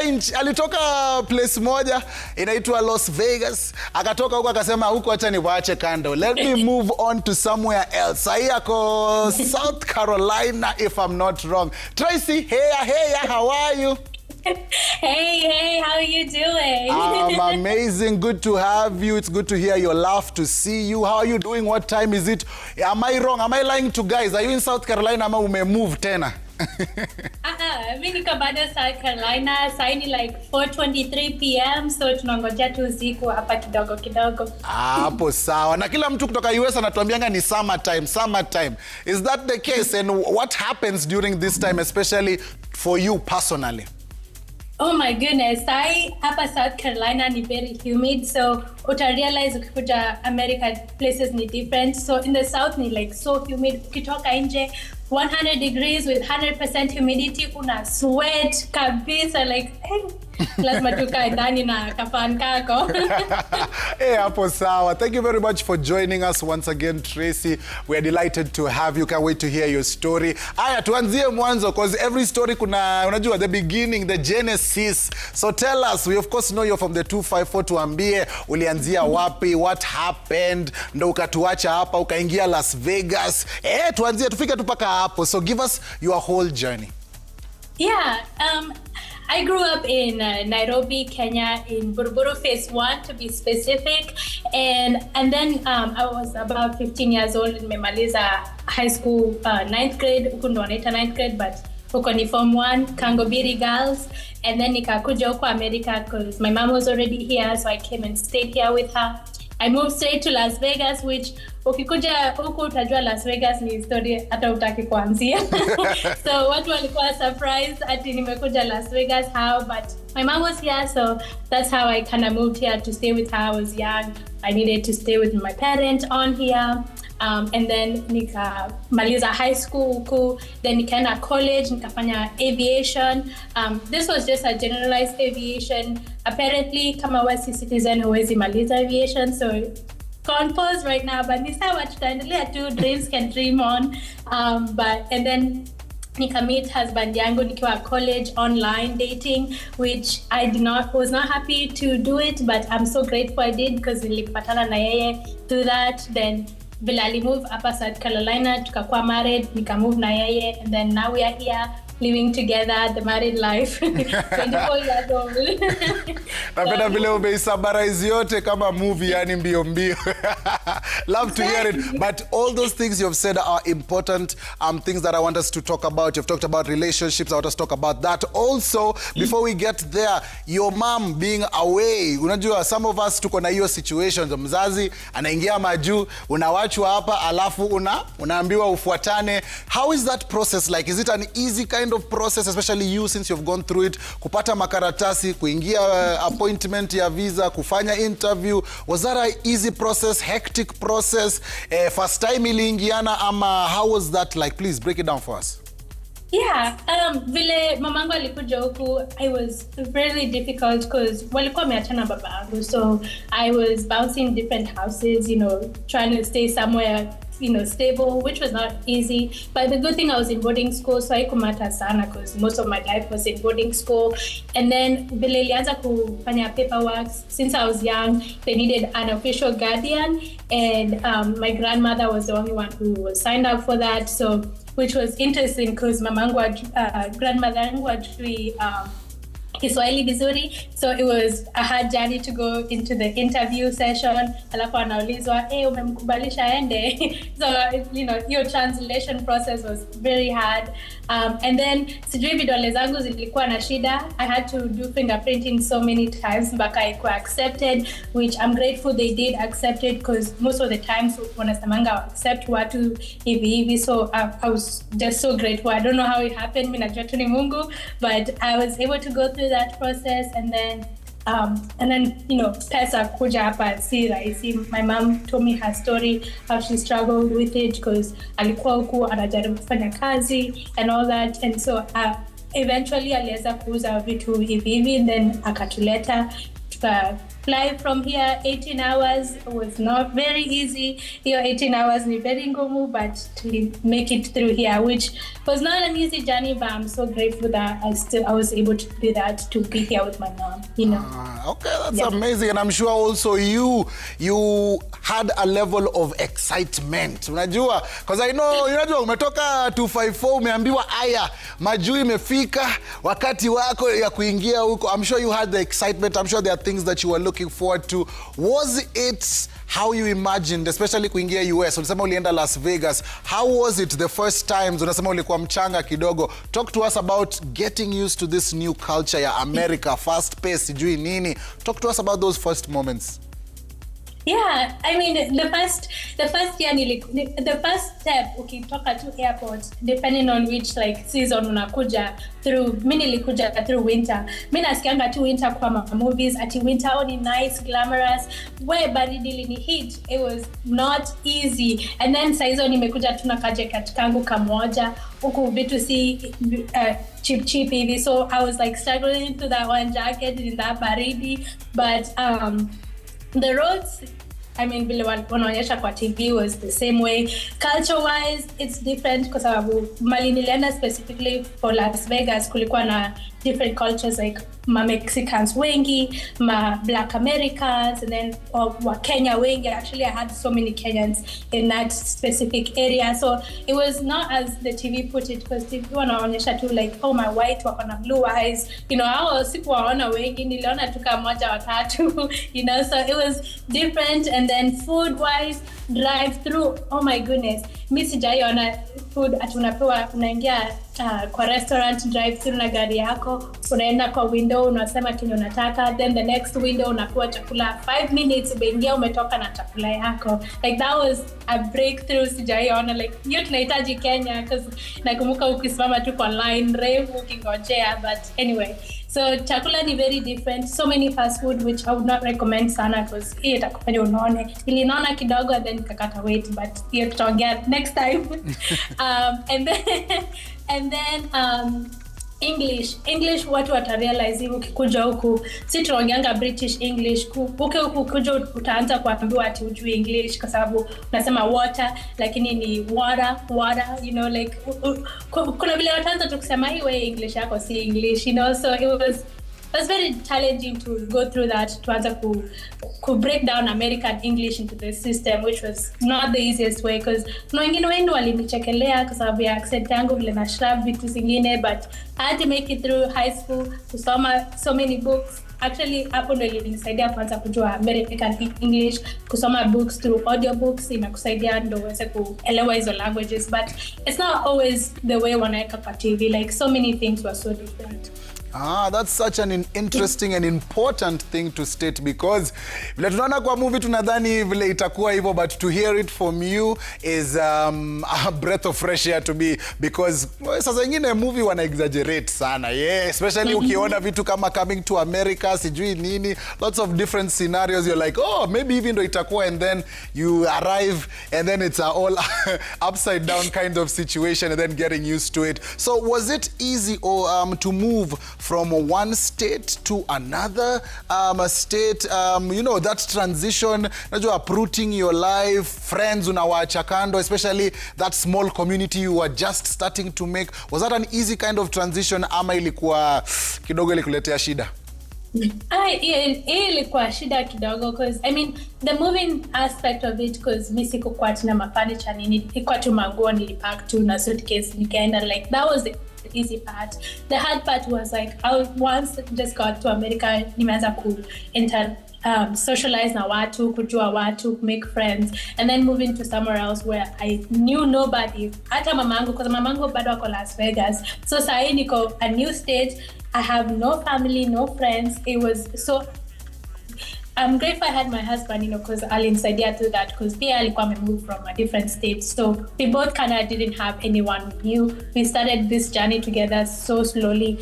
place moja inaitwa Las Vegas, akatoka huko akasema huko acha niwaache kando, let me move on to somewhere else. Sahi ako South Carolina if I'm not wrong. Tracy, hey, how are you? Hey, how are you doing? I'm amazing. Good to have you. It's good to hear your laugh, to see you. How are you doing? What time is it? Am I wrong? Am I lying to guys? Are you in South Carolina ama umemove tena? Mimi niko bado South Carolina. Saa ni like 4:23 p.m. so tunangoja tu usiku hapa kidogo. Hapo sawa. Na kila mtu kutoka US anatuambianga ni summertime. Is that the case? And what happens during this time, especially for you personally? Oh my goodness, hapa South Carolina ni very humid, so uta-realize ukikuja America places ni different. So in the South ni like so humid, ukitoka nje 100 degrees with 100% humidity, una sweat kabisa like lazima tukae ndani na kafan kako. Hapo sawa. Thank you very much for joining us once again, Tracy. We are delighted to have you. Can't wait to hear your story. Aya, tuanzie mwanzo because every story kuna unajua the beginning, the genesis. So tell us, we of course know you're from the 254, tuambie ulianzia wapi, what happened, ndo ukatuacha hapa ukaingia Las Vegas. Tuanzie tufike tu paka hapo. So give us your whole journey. Yeah, I grew up in Nairobi, Kenya, in Buruburu Phase 1 to be specific, and then I was about 15 years old and nimemaliza high school 9th grade, huko ndo wanaita 9th grade, but huko ni form 1, Kangobiri Girls, and then nikakuja huko America because my mom was already here, so I came and stayed here with her. I moved straight to Las Vegas, which ukikuja huku utajua Las Vegas ni story hata utaki kuanzia. So watu walikuwa surprised ati nimekuja Las Vegas, how, but my mom was here, so that's how I kind of moved here to stay with her. I was young, I needed to stay with my parents on here. And then nikamaliza high school huku, then nikaenda college, nikafanya aviation. This was just a generalized aviation. Apparently, kama wasi citizen huwezi maliza aviation, so on pause right now, but ni sawa, tutaendelea tu, dreams can dream on. And then nika-meet husband yangu nikiwa college online dating, which I was not happy to do it, but I'm so grateful I did because nilipatana na yeye through that. Then vile alimove hapa South Carolina, tukakuwa married, nika-move na yeye, and then now we are here living together, the married life. 24 years old. Napenda vile umeisummarize yote kama movie, yani mbio. Love to hear it. But all those things you've said are important things that I want us to talk about. You've talked about relationships. I want us to talk about that. Also, before we get there, your mom being away. Unajua, some of us tuko na hiyo situations. Mzazi anaingia majuu, unawachwa hapa, alafu unaambiwa ufuatane. How is that process like? Is it an easy kind of process, especially you since you've gone through it, kupata makaratasi, kuingia appointment ya visa, kufanya interview? Was that an easy process, hectic process, first time iliingiana ama how was that like? Please break it down for us. Yeah, vile mamangu alikuja huku, it was really difficult because walikuwa wameachana baba yangu, so I was bouncing different houses, trying to stay somewhere stable, which was not easy. But the good thing, I was in boarding school, so haikumata sana because most of my life was in boarding school. And then vile ilianza kufanya paperwork, since I was young, they needed an official guardian, and my grandmother was the only one who was signed up for that, so which was interesting because grandmother yangu ajui Kiswahili vizuri, so it was a hard journey to go into the interview session. Alafu anaulizwa, umemkubalisha ende? So, your translation process was very hard. And then sijui vidole zangu zilikuwa na shida. I had to do fingerprinting so many times mpaka ikuwa accepted, which I'm grateful they did accept it, because most of the times wanasemanga accept watu hivi. So I was just so grateful. I don't know how it happened, mimi najua tu ni Mungu, but I was able to go through that process. And then you know, pesa kuja hapa si rahisi. My mom told me her story, how she struggled with it because alikuwa huku anajaribu kufanya kazi and all that. And so eventually aliweza kuuza vitu hivi, and then akatuleta fly from here 18 hours. It was not very easy. Here 18 hours ni very ngumu, but to make it through here, which was not an easy journey, but I'm so grateful that I was able to do that, to be here with my mom, you know. Okay, that's amazing. And I'm sure also you had a level of excitement. Unajua, because I know, unajua umetoka 254 umeambiwa aya, majuu imefika, wakati wako ya kuingia huko. I'm sure you had the excitement. I'm sure there are things that you were looking forward to. Was it how you imagined, especially kuingia US? Ulisema ulienda Las Vegas. How was it the first times? Unasema ulikuwa mchanga kidogo. Talk to us about getting used to this new culture ya America, fast pace, sijui nini. Talk to us about those first moments. Yeah, I mean, the first year, the first step, ukitoka to airport, depending on which like season unakuja through, mimi nilikuja through winter. Mimi nasikianga tu winter kwa movies, ati winter only nice, glamorous. Where baridi lini hit, it was not easy. And then saizo nimekuja tu na kajacket kangu kamoja, huku vitu si cheap hivi. So I was like struggling to that one jacket in that baridi, but the roads, I mean, vile wanaonyesha kwa TV was the same way. Culture-wise, it's different kwa sababu mali nilienda specifically for Las Vegas, kulikuwa na different cultures, like ma Mexicans wengi, ma Black Americans, and then wa Kenya wengi. Actually, I had so many Kenyans in that specific area. So it was not as the TV put it, because TV wanaonyesha tu like, oh, my white wako na blue eyes. You know, hao sikuwaona wengi, niliona tu kama moja watatu. You know, so it was different. And then food-wise, drive-through, oh my goodness. Mimi sijaiona food ati unaingia kwa restaurant drive-through na gari yako, unaenda kwa window unasema kenye unataka, then the next window unapewa chakula 5 minutes, umeingia umetoka na chakula yako. Like that was a breakthrough. Sijaiona like hiyo tunahitaji Kenya, because nakumbuka ukisimama tu kwa line refu ukingojea. But anyway, so chakula ni very different. So many fast food, which I would not recommend sana, because hiyo itakufanya unaone. Niliona kidogo and then nikakata weight, but hiyo tutaongea next time. And then English watu watarealize hivi ukikuja huku, si tunaongeanga British English, huku kuja utaanza kuambiwa ati hujui English kwa sababu unasema water lakini ni water, you know, like kuna vile wataanza tu kusema hii way English yako si English, you know. So it was very challenging to go through that, to answer to break down American English into the system, which was not the easiest way, because kuna wengine wengi walinichekelea kwa sababu ya accent yangu vile na shrub vitu zingine. But I had to make it through high school, kusoma so many books. Actually, hapo ndo ilinisaidia kwanza kujua American English, kusoma books through audiobooks inakusaidia ndo uweze kuelewa hizo languages. But it's not always the way wanaweka kwa TV. Like so many things were so different. That's such an interesting and important thing to state, because vile tunaona kwa movie tunadhani vile itakuwa hivyo, but to hear it from you is a breath of fresh air to me, because sasa ingine movie wana exaggerate sana, yeah, especially ukiona vitu kama Coming to America, sijui nini, lots of different scenarios, you're like, oh, maybe even though itakuwa, and then you arrive and then it's all upside down kind of situation, and then getting used to it. So was it easy or to move from one state to another state, you know, that transition, najua uprooting your life, friends unawaacha kando, especially that small community you were just starting to make? Was that an easy kind of transition ama ilikuwa kidogo ilikuletea shida? Ilikuwa shida kidogo, because I mean the moving aspect of it, because mimi sikuwa tena mafurniture nini, ilikuwa tu manguo nilipack tu na suitcase nikaenda. Like that was the easy part. The hard part was like I once just got to America, nimeanza socialize na watu, kujua watu, make friends, and then moving to somewhere else where I knew nobody. Hata mamangu, because mamangu bado ako Las Vegas. So sahi niko a new state. I have no family, no friends. It was so... I'm grateful I had my husband, because alinisaidia to that, because pia alikuwa moved from a different state. So we both kind of didn't have anyone we knew. We started this journey together so slowly.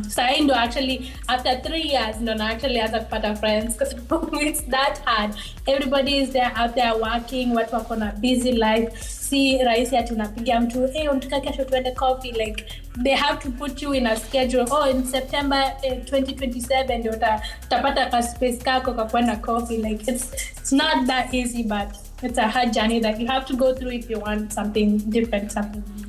Sahi ndo actually, after 3 years, ndo na actually anza kupata friends, because it's that hard. Everybody is there out there working, watu wako na busy life. Si rahisi ati unapigia mtu, unataka kesho tuende coffee. Like, they have to put you in a schedule. In September 2027 ndio utapata ka space kako kwa kwenda coffee. Like, it's not that easy, but it's a hard journey that you have to go through if you want something different, something new.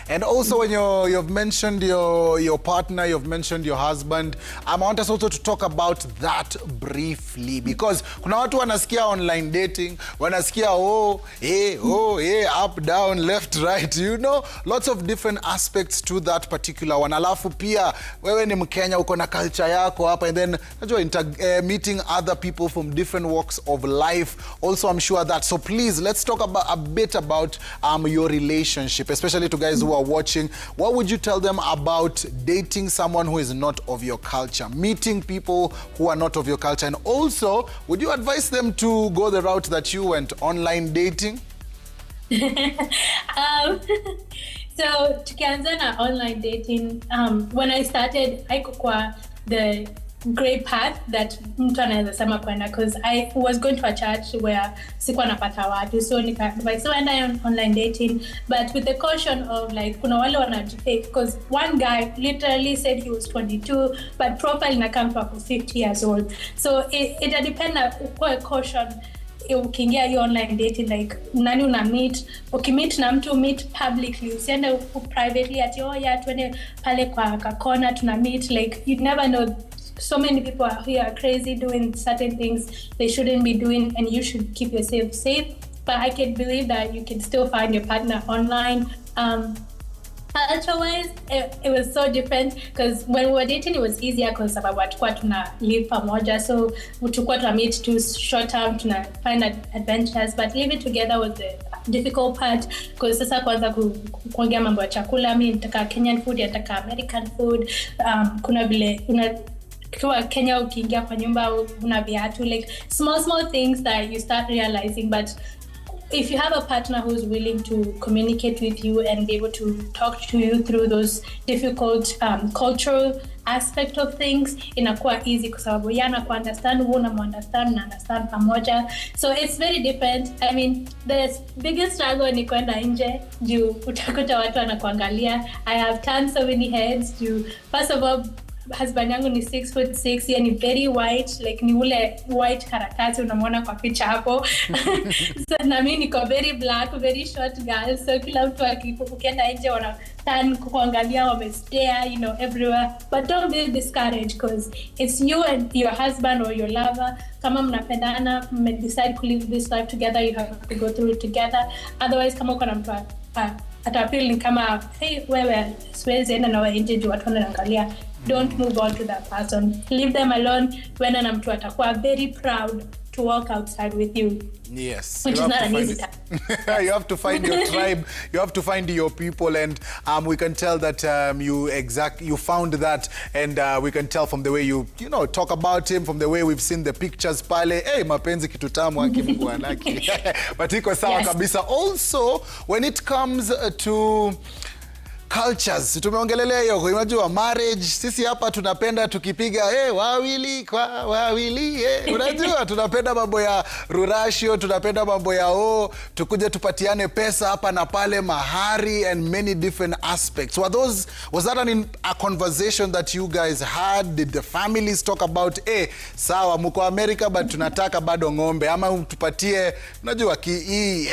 And also when you've mentioned your partner, you've mentioned your husband, I want us also to talk about that briefly, because kuna watu wanasikia online dating, wanasikia up, down, left, right, lots of different aspects to that particular one. Alafu pia wewe ni Mkenya, uko na culture yako hapa, and then meeting other people from different walks of life. Also, I'm sure that. So please, let's talk about a bit about your relationship, especially to guys who are watching. What would you tell them about dating someone who is not of your culture, meeting people who are not of your culture, and also would you advise them to go the route that you went, online dating? So tukianza na online dating, when I started, haikuwa the great path that mtu anaweza sema kwenda, because I was going to a church where sikuwa napata watu, so enda online dating, but with the caution of like kuna wale wanajifake, because one guy literally said he was 22 but profile inakaa kwa 50 years old. So it depends kwa caution ukiingia hiyo online dating, like nani una meet. Ukimeet na mtu, meet publicly, usiende privately ati tuende pale kwa kakona tuna meet. Like, you never know. So many people are here are crazy doing certain things they shouldn't be doing, and you should keep yourself safe. But I can believe that you can still find your partner online. Culture-wise, it was so different, because when we were dating, it was easier because sababu tulikuwa tuna live pamoja, so tulikuwa tuna meet to short term, tuna find adventures, but living together was the difficult part, because sasa kwanza kuongea mambo ya chakula, mimi nataka Kenyan food, nataka American food, kuna vile kwa Kenya ukiingia kwa nyumba una viatu, like small things that you start realizing. But if you have a partner who's willing to communicate with you and be able to talk to you through those difficult cultural aspect of things, inakuwa easy kwa sababu yana understand, understand pamoja. So it's very different. I mean, the biggest struggle ni kwenda nje juu utakuta watu wanakuangalia. I have turned so many heads to, first of all, husband yangu ni 6'6", yeye ni very white, like ni ule white karatasi unamwona kwa picha hapo. So na mimi niko very black, very short girl, so kila mtu ukienda nje wana turn kuangalia, wamestare, everywhere. But don't be discouraged, because it's you and your husband or your lover. Kama mnapendana, decide to live this life together, you have to go through it together. Otherwise, kama uko na mtu atapili kama wewe siwezi enda na wewe nje juu watu wanaangalia, don't move on to that person. Leave them alone. When na mtu atakuwa very proud to walk outside with you. Yes. Which is not an easy task. You have to find your tribe. You have to find your people, and we can tell that you found that, and we can tell from the way you talk about him, from the way we've seen the pictures pale. Mapenzi kitu tamu haki Mungu anaki. But iko sawa kabisa. Also, when it comes to cultures, tumeongelelea hiyo, unajua marriage, sisi hapa tunapenda tukipiga wawili kwa wawili, unajua tunapenda mambo ya rurashio, tunapenda mambo ya tukuje tupatiane pesa hapa na pale, mahari, and many different aspects. Was that a conversation that you guys had? Did the families talk about sawa mko America but tunataka bado ng'ombe, ama tupatie unajua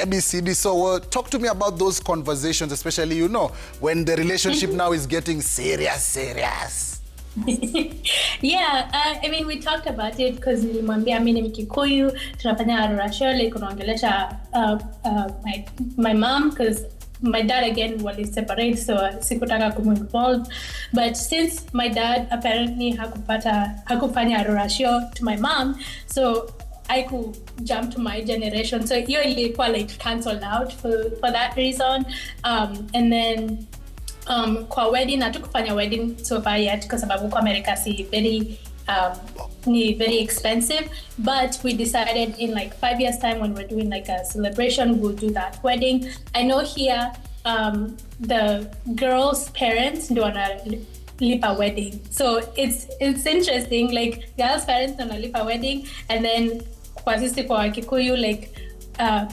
ABCD? So talk to me about those conversations, especially when the relationship now is getting serious. Yeah, I mean, we talked about it because nilimwambia mimi ni Mkikuyu, tunafanya rurashio, like unaongelesha my mom, because my dad again wali separate, so sikutaka kumu involved. But since my dad apparently hakufanya ratio to my mom, so I could jump to my generation. So hiyo ilikuwa like cancelled out for that reason. And then kwa wedding, hatukufanya wedding so far yet kwa sababu kwa America si very expensive, but we decided in like 5 years time when we're doing like a celebration, we'll do that wedding. I know here the girls' parents do lipa wedding, so it's interesting, like girls' parents do lipa wedding, and then kwa sisi kwa Kikuyu like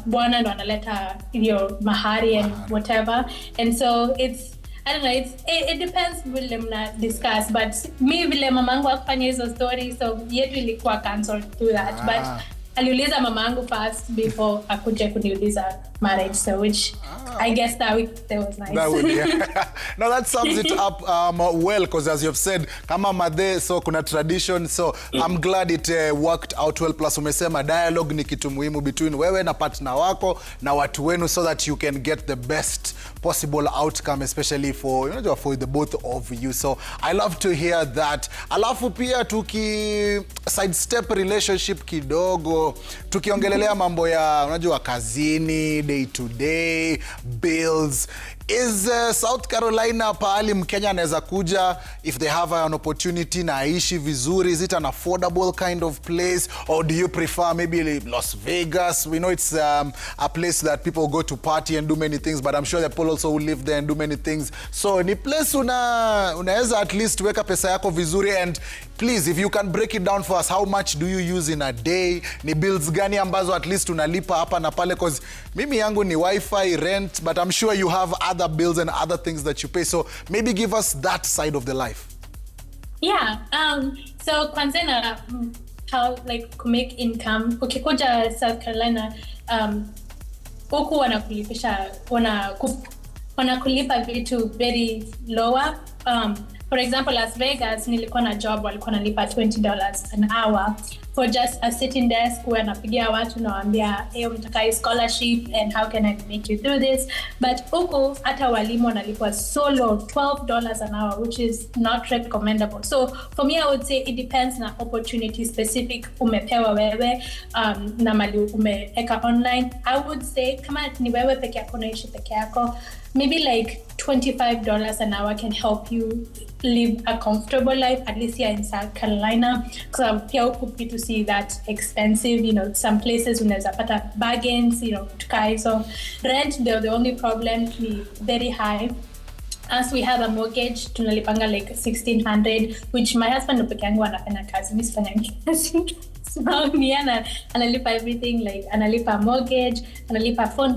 bwana ndo analeta your mahari and whatever, and so it's, I don't know, it depends vile mna discuss, but mi vile mamangu akufanya hizo story, so yetu ilikuwa cancelled to that. But aliuliza mamangu first before akuje kuniuliza marriage, so which I guess that was nice. That would, yeah. No, that sums it up well, because as you've said, kama madhe, so kuna tradition, so I'm glad it worked out well. Plus umesema dialogue ni kitu muhimu between wewe na partner wako na watu wenu, so that you can get the best possible outcome, especially for, you know, for the both of you. So I love to hear that. Alafu pia tuki sidestep relationship kidogo, tukiongelelea mambo ya, unajua, kazini, day to day, bills. Is South Carolina pahali Mkenya anaweza kuja if they have an opportunity na aishi vizuri? Is it an affordable kind of place, or do you prefer maybe Las Vegas? We know it's a place that people go to party and do many things, but I'm sure there are people also who live there and do many things. So ni place unaweza at least weka pesa yako vizuri. And please, if you can break it down for us, how much do you use in a day? Ni bills gani ambazo at least unalipa hapa na pale? Because mimi yangu ni wifi, rent, but I'm sure you have other bills and other things that you pay. So maybe give us that side of the life. Yeah. So kwanza na how like to make income. Ukikuja South Carolina, huku wanakulipa vitu very lower. For example, Las Vegas, nilikuwa na job, walikuwa nalipa $20 an hour for just a sitting desk where napigia watu nawaambia, hey, mtaka scholarship and how can I make you do this? But huku hata walimu wanalipwa so low, $12 an hour, which is not recommendable. So for me, I would say it depends na opportunity specific umepewa wewe na mali umeeka online. I would say kama ni wewe peke yako naishi peke yako, maybe like $25 an hour can help you live a comfortable life, at least here in South Carolina. Because pia huku vitu see that expensive, you know, some places unaweza pata bargains, you know, tukai. So rent, the only problem is very high. As we have a mortgage, tunalipanga like $1,600, which my husband peke yangu anafanya kazi, mimi sifanyangi kazi. So analipa everything, like analipa mortgage, analipa phone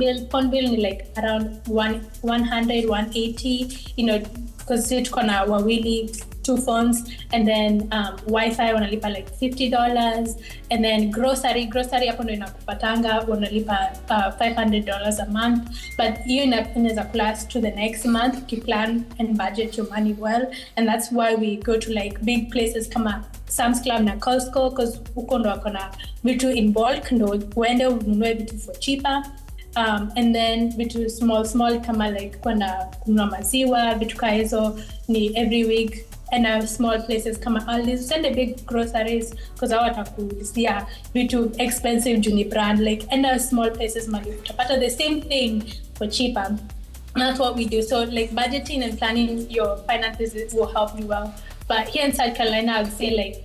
bill ni like around 100, 180, you know, because tuko na wawili, 2 phones, and then Wi-Fi wanalipa like $50, and then grocery hapo ndo inakupatanga wanalipa $500 a month, but hiyo inaweza last to the next month if you plan and budget your money well. And that's why we go to like big places kama Sam's Club na Costco, because huko ndo wako na vitu in bulk, ndo uende ununue vitu for cheaper. And then vitu small kama like kwenda kununua maziwa, vitu kama hizo ni every week. And small places kama Aldi's, send the big groceries because I watakuulizia vitu expensive juni brand, like, and small places mali utapata the same thing for cheaper. And that's what we do. So like budgeting and planning your finances will help you well. But here in South Carolina, I would say like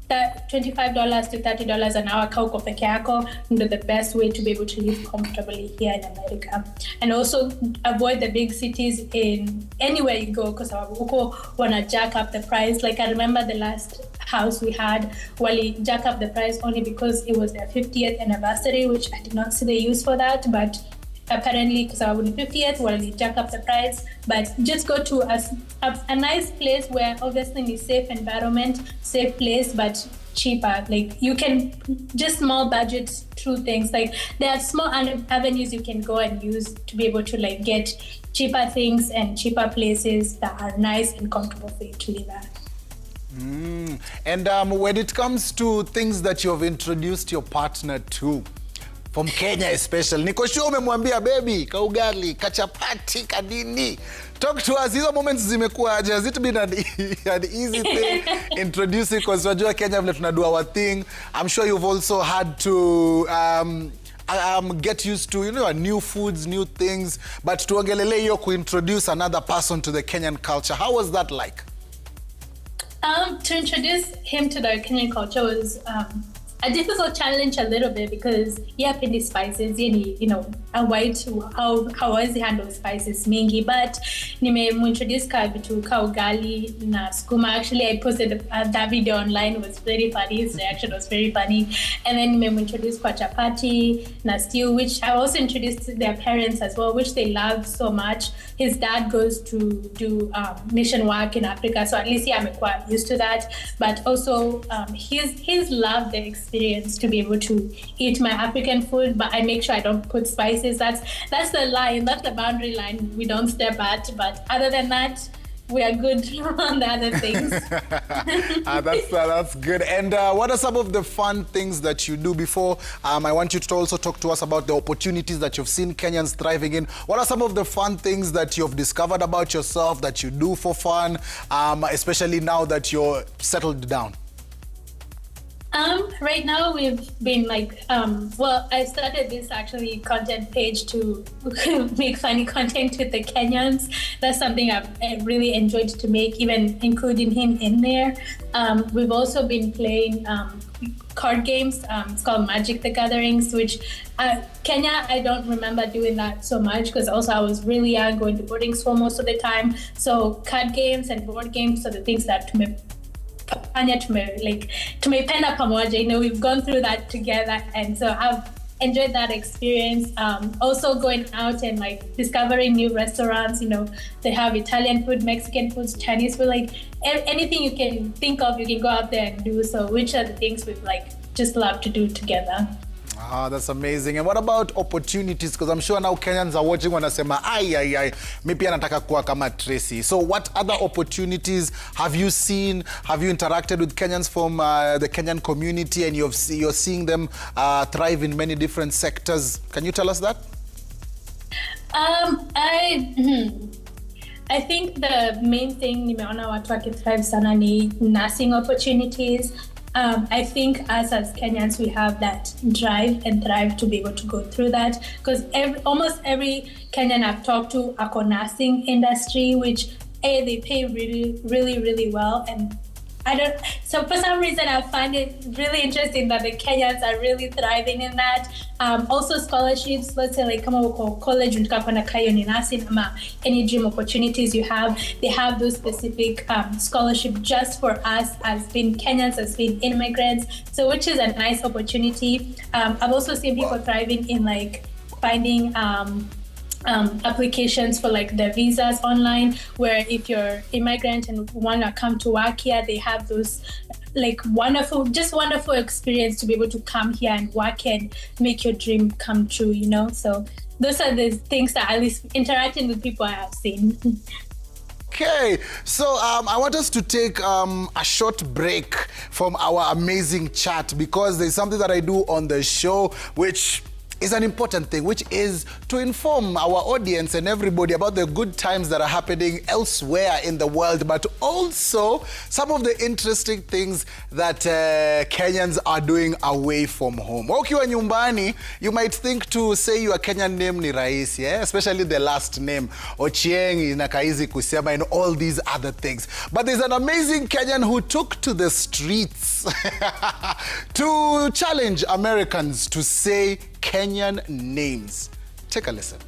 that $25 to $30 an hour kauko peke yako, the best way to be able to live comfortably here in America. And also avoid the big cities in anywhere you go, because huko wanna jack up the price. Like I remember the last house we had, wali jack up the price only because it was their 50th anniversary, which I did not see the use for that, but apparently because I was 50th, well, they jack up the price. But just go to a nice place where obviously it's safe environment, safe place, but cheaper. Like you can just small budget through things. Like there are small avenues you can go and use to be able to like get cheaper things and cheaper places that are nice and comfortable for you to live at. And when it comes to things that you have introduced your partner to, from Kenya especially. Niko sure umemwambia baby, kaugali, kachapati, kadini. Talk to us. Hizo moments zimekuwa aje? Has it been an easy thing introducing, because wajua Kenya vile tunadu our thing. I'm sure you've also had to get used to, new foods, new things. But tuongelele hiyo kuintroduce another person to the Kenyan culture. How was that like? To introduce him to the Kenyan culture was a difficult challenge a little bit, because hapendi spices, a white how was he handle spices mingi, but nimeintroduce ka vitu ka ugali na skuma. Actually, I posted that video online. It was very funny. His reaction was very funny. And then nimeintroduce kwa chapati na stew, which I also introduced to their parents as well, which they love so much. His dad goes to do mission work in Africa, so at least I'm quite used to that. But also, he's loved the experience to be able to eat my African food, but I make sure I don't put spices. That's the line, that's the boundary line we don't step at. But other than that, we are good on the other things. That's good. And what are some of the fun things that you do before? I want you to also talk to us about the opportunities that you've seen Kenyans thriving in. What are some of the fun things that you've discovered about yourself that you do for fun, especially now that you're settled down? Right now we've been I started this actually content page to make funny content with the Kenyans. That's something I've really enjoyed to make, even including him in there. We've also been playing card games. It's called Magic the Gatherings, which Kenya, I don't remember doing that so much, because also I was really young, going to boarding school most of the time. So card games and board games are the things that tumependa pamoja. We've gone through that together, and so I've enjoyed that experience. Also going out and discovering new restaurants. They have Italian food, Mexican food, Chinese food, anything you can think of, you can go out there and do. So which are the things we've just love to do together. That's amazing. And what about opportunities? Because I'm sure now Kenyans are watching wanasema ai mi pia nataka kuwa kama Tracy. So what other opportunities have you seen? Have you interacted with Kenyans from the Kenyan community, and you're seeing them thrive in many different sectors? Can you tell us that? I think the main thing nimeona watu wakithrive sana ni nursing opportunities. I think us as Kenyans, we have that drive and thrive to be able to go through that, because almost every Kenyan I've talked to are nursing industry, which they pay really, really, really well. And so for some reason I find it really interesting that the Kenyans are really thriving in that. Also scholarships, let's say kama uko college unataka kwenda kayo ni nursing ama any dream opportunities you have, they have those specific scholarship just for us as being Kenyans, as being immigrants, so which is a nice opportunity. I've also seen people thriving in finding applications for the visas online, where if you're immigrant and want to come to work here, they have those wonderful experience to be able to come here and work and make your dream come true, So those are the things that, at least interacting with people, I have seen. Okay, so I want us to take a short break from our amazing chat, because there's something that I do on the show which is an important thing, which is to inform our audience and everybody about the good times that are happening elsewhere in the world, but also some of the interesting things that Kenyans are doing away from home. Ukiwa nyumbani, you might think to say your Kenyan name ni rahisi, especially the last name, Ochieng, inakaizi kusema, and all these other things. But there's an amazing Kenyan who took to the streets to challenge Americans to say Kenyan names. Take a listen.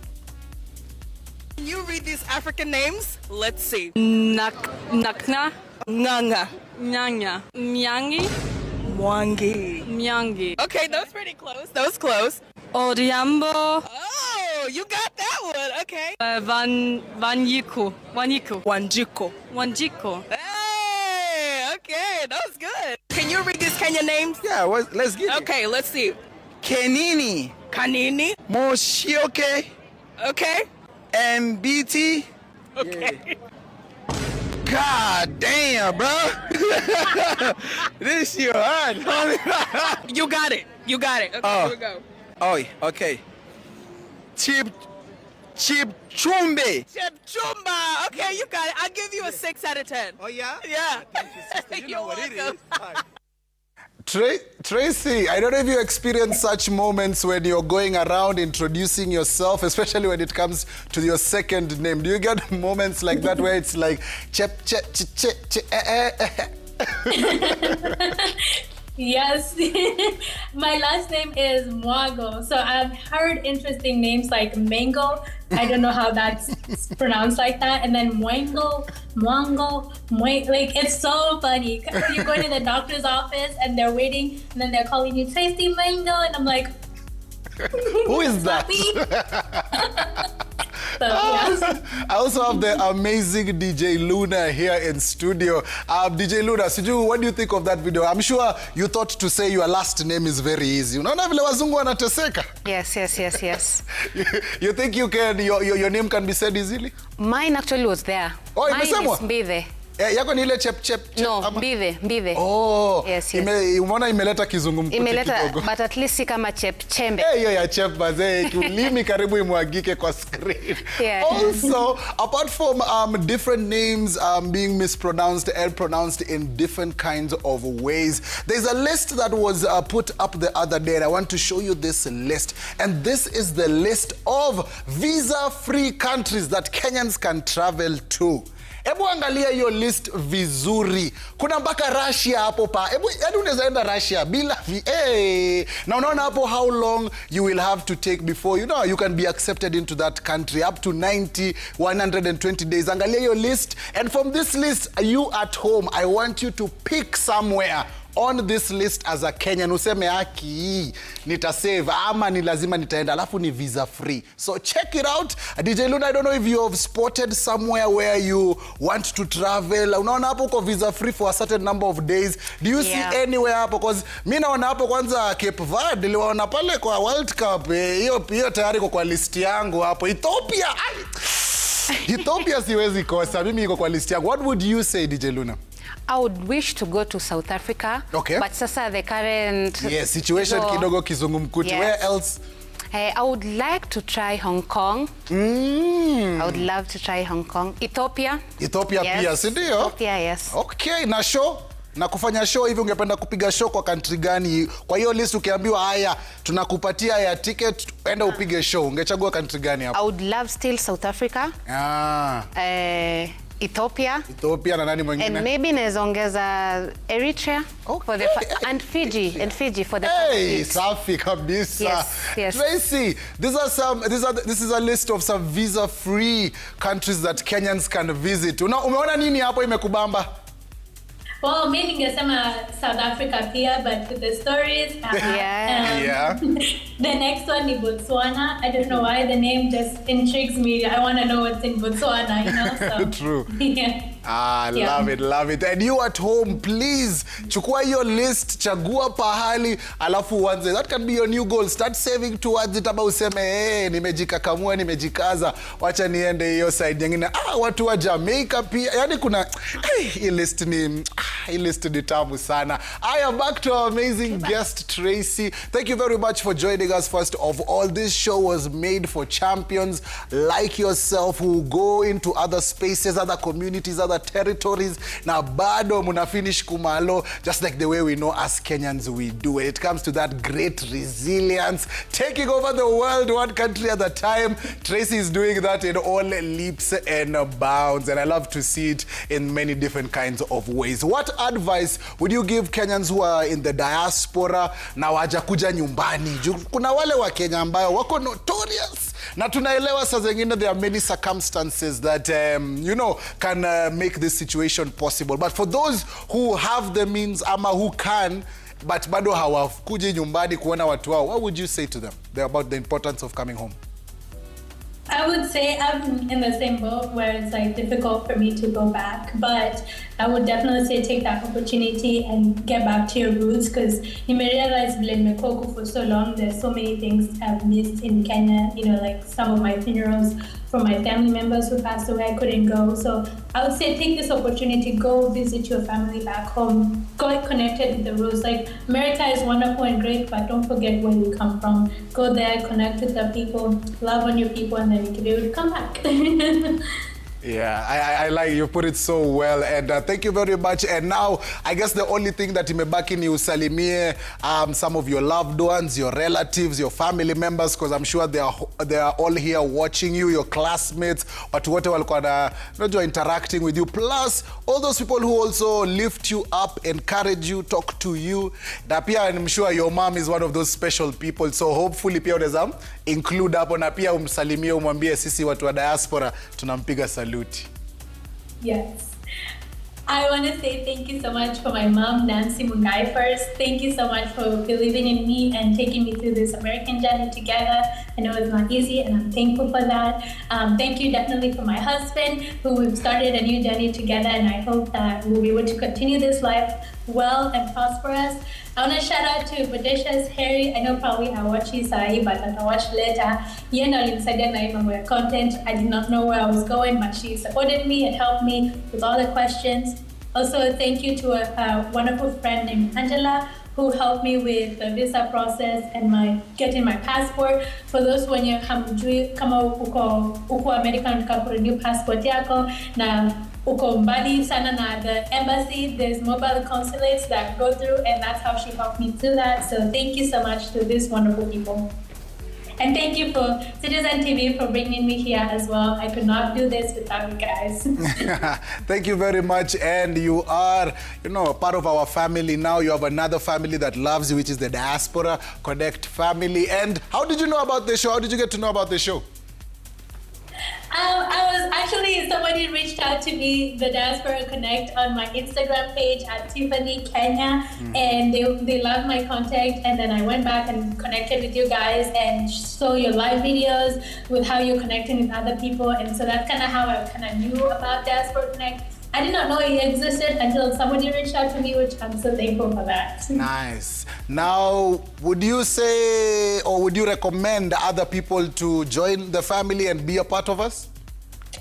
Can you read these African names? Let's see. Nakna, Nganga, Nyanya, Myangi, Mwangi, Myangi. Okay, that was pretty close. That was close. Odhiambo. Oh, you got that one. Okay. Wanjiku. Hey, okay, that was good. Can you read these Kenyan names? Yeah, let's get it. Okay, let's see. Kenini, Kanini. Moshioke, Okay. MBT. Okay. God damn, bro. This shit hard, homie. You got it. Okay, here we go. Oh, okay. Chipchumbe. Chipchumba. Okay, you got it. I'll give you a 6 out of 10. Oh, yeah? Yeah. Thank you, sister. You know You're what it welcome. is. Tracy, I don't know if you experience such moments when you're going around introducing yourself, especially when it comes to your second name. Do you get moments like that where it's like, Yes. My last name is Mwago. So I've heard interesting names like Mango. I don't know how that's pronounced like that. And then Mwango, like it's so funny. You're going to the doctor's office and they're waiting and then they're calling you Tracy Mango. And I'm like, who is that? So, yeah. I also have the amazing DJ Luna here in studio. DJ Luna, Siju, what do you think of that video? I'm sure you thought to say your last name is very easy. Unaona vile wazungu wanateseka? Yes. You think you can, your name can be said easily? Mine actually was there. Oh, mine imesemwa? is Mbithe. Yako ni ile chep. No, Mbithe. Oh, yes. Umeona imeleta kizungumkuti kidogo. But at least si kama chembe. Hiyo ya chep mazee, ulimi karibu imwagike kwa screen. Yeah. Also, apart from different names being mispronounced and pronounced in different kinds of ways, there's a list that was put up the other day, and I want to show you this list. And this is the list of visa-free countries that Kenyans can travel to. Ebu angalia hiyo list vizuri. Kuna mpaka Russia hapo pa. Yaani unaweza enda Russia bila na unaona hapo how long you will have to take before you can be accepted into that country, up to 90, 120 days. Angalia hiyo list, and from this list, you at home, I want you to pick somewhere on this list as a Kenyan. Useme haki nitasave ama ni lazima nitaenda, alafu ni visa free. So check it out. DJ Luna, I don't know if you have spotted somewhere where you want to travel. Unaona hapo uko visa free for a certain number of days. Do you see anywhere hapo? Because mimi naona hapo kwanza Cape Verde, niliona pale kwa World Cup. Hiyo tayari kwa list yangu hapo. Ethiopia. Ethiopia siwezi kosa. Mimi iko kwa list yangu. What would you say, DJ Luna? I would wish to go to South Africa. Okay. But sasa the current situation kidogo kizungumkuti. Yes. Where else? I would like to try Hong Kong. I would love to try Hong Kong. Ethiopia Pia, si ndio? Ethiopia, yes. Okay, na show? Na kufanya show hivi ungependa kupiga show kwa country gani? Kwa hiyo list ukiambiwa haya tunakupatia ya ticket enda upige show, ungechagua country gani hapo? I would love still South Africa. Ethiopia na nani mwingine? And maybe naongeza Eritrea and Fiji for the safi kabisa. Yes. Tracy, this is a list of some visa-free countries that Kenyans can visit. Umeona nini hapo imekubamba? Well, mimi ningesema South Africa pia, but the stories. The next one is Botswana. I don't know why the name just intrigues me. I want to know what's in Botswana, So. True. Yeah. Love it. And you at home, please, chukua your list, chagua pahali, alafu uanze. That can be your new goal. Start saving towards it. Aba useme, nimejikakamua, nimejikaza, wacha niende hiyo side nyingine. Watu wa Jamaica pia. Yani kuna, hii list ni tamu sana. I am back to our amazing guest, Tracy. Thank you very much for joining us. First of all, this show was made for champions like yourself who go into other spaces, other communities, other territories, na bado muna finish kumalo, just like the way we know as Kenyans we do. When it comes to that great resilience, taking over the world one country at a time, Tracy is doing that in all leaps and bounds, and I love to see it in many different kinds of ways. What advice would you give Kenyans who are in the diaspora na wajakuja nyumbani? Kuna wale wa Kenya ambayo wako notorious, na tunaelewa saa zingine there are many circumstances that can make this situation possible, but for those who have the means ama who can but bado hawakuji nyumbani kuona watu wao, what would you say to them about the importance of coming home? I would say I'm in the same boat where it's like difficult for me to go back, but I would definitely say take that opportunity and get back to your roots, because you may realize for so long there's so many things I've missed in Kenya, like some of my funerals from my family members who passed away. I couldn't go. So I would say take this opportunity, go visit your family back home, get connected with the roots. Like, America is wonderful and great, but don't forget where you come from. Go there, connect with the people, love on your people, and then you can be able to come back. Yeah, I like you put it so well, and thank you very much. And now, I guess the only thing that imebaki ni usalimie some of your loved ones, your relatives, your family members, because I'm sure they are all here watching you, your classmates, watu wote walikuwa interacting with you, plus all those people who also lift you up, encourage you, talk to you. Na pia I'm sure your mom is one of those special people, so hopefully pia unaweza include hapo, na pia umsalimie, umwambie sisi watu wa diaspora tunampiga salute. Yes. I want to say thank you so much for my mom, Nancy Mungai, first. Thank you so much for believing in me and taking me through this American journey together. I know it's not easy, and I'm thankful for that. Thank you definitely for my husband, who we've started a new journey together, and I hope that we'll be able to continue this life well and prosperous. I want to shout out to Bodeshas Harry. I know probably I watch his but I'll watch later. You know, inside my content. I did not know where I was going, but she supported me and helped me with all the questions. Also, thank you to a wonderful friend named Angela, who helped me with the visa process and getting my passport. For those when you kama uko American renew passport yako na uko mbali sana na the embassy, there's mobile consulates that go through, and that's how she helped me do that. So thank you so much to these wonderful people. And thank you for Citizen TV for bringing me here as well. I could not do this without you guys. Thank you very much. And you are, part of our family now. You have another family that loves you, which is the Diaspora Connect family. And how did you know about the show? How did you get to know about the show? Somebody reached out to me, the Diaspora Connect, on my Instagram page at Tiffany Kenya, and they loved my content. And then I went back and connected with you guys and saw your live videos with how you're connecting with other people. And so that's kind of how I kind of knew about Diaspora Connect. I did not know it existed until somebody reached out to me, which I'm so thankful for that. Nice. Now, would you say, or would you recommend other people to join the family and be a part of us?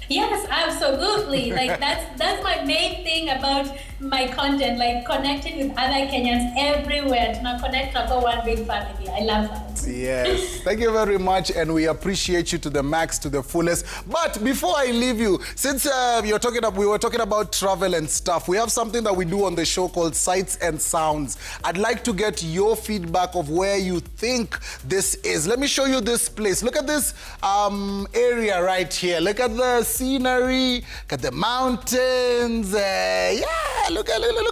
Yes, absolutely. Like that's my main thing about my content, like connecting with other Kenyans everywhere. To not connect like one big family. I love that. Yes. Thank you very much, and we appreciate you to the max, to the fullest. But before I leave you, since we were talking about travel and stuff, we have something that we do on the show called Sights and Sounds. I'd like to get your feedback of where you think this is. Let me show you this place. Look at this area right here. Look at the scenery, look at the mountains. Look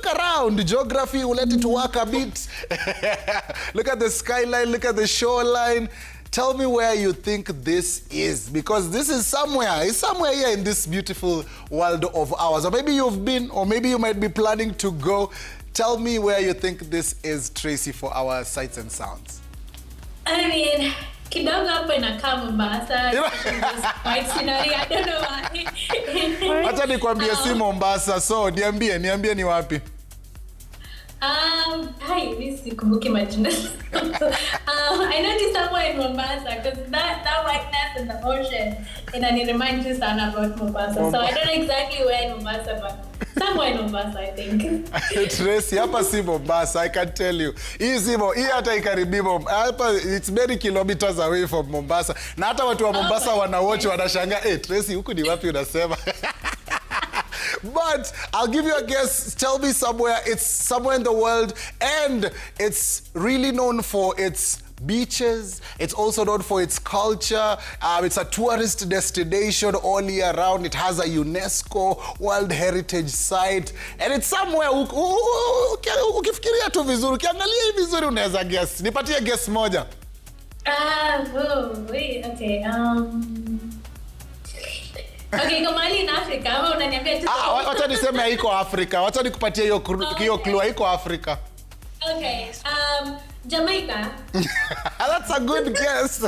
around. Geography will let it work a bit. Look at the skyline, look at the shoreline. Tell me where you think this is, because this is somewhere. It's somewhere here in this beautiful world of ours. Or maybe you've been, or maybe you might be planning to go. Tell me where you think this is, Tracy, for our Sights and Sounds. I mean, kidogo hapo inakaa Mombasa. White scenery, I don't know why. Hata nikwambie si Mombasa, so niambie ni wapi? Sikumbuki majina. I know it's somewhere in Mombasa, because that whiteness in the ocean, and I remind you sana about Mombasa. So I don't know exactly where in Mombasa, but somewhere in Mombasa, I think. Tracy, hapa si Mombasa, I can tell you. Hii hata ikaribi Mombasa. It's many kilometers away from Mombasa. Na hata watu wa Mombasa wanawatch wanashanga, Tracy, huku ni wapi unasema? But I'll give you a guess. Tell me somewhere. It's somewhere in the world, and it's really known for its beaches. It's also known for its culture. It's a tourist destination all year round. It has a UNESCO World Heritage Site, and it's somewhere ukifikiria tu vizuri, ukiangalia hivi vizuri unaweza guess. Nipatie guess moja. Okay. Okay, Komali in Africa. Ama unaniambia tu. Wacha niseme haiko Afrika. Wacha nikupatie hiyo clue, haiko Afrika. Okay. Jamaica. That's a good guess.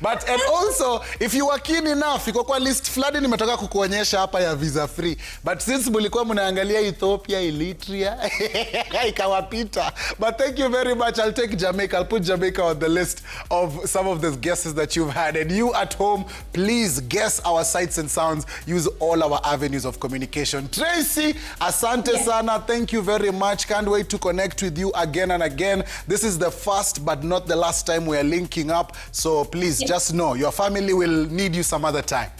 But and also if you were keen enough, iko kwa list fulani nimetoka kukuonyesha hapa ya visa free. But since mulikuwa mnaangalia Ethiopia, Eritrea, ikawapita. But thank you very much. I'll take Jamaica. I'll put Jamaica on the list of some of the guesses that you've had. And you at home, please guess our sights and sounds. Use all our avenues of communication. Tracy, asante sana. Thank you very much. Can't wait to connect with you again and again. This is the first but not the last time we are linking up. So please just know your family will need you some other time.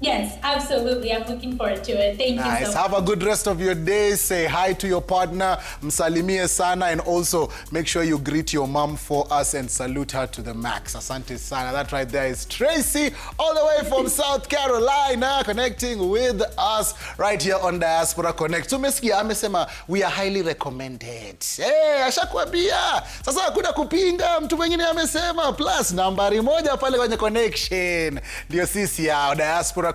Yes, absolutely. I'm looking forward to it. Thank you so much. Have a good rest of your day. Say hi to your partner, msalimie sana, and also make sure you greet your mom for us and salute her to the max. Asante sana. That right there is Tracy, all the way from South Carolina, connecting with us right here on Diaspora Connect. Tumesikia amesema we are highly recommended. Ashakwambia. Sasa hakuna kupinga, mtu mwingine amesema plus nambari moja pale kwenye connection. Ndio sisi ya Diaspora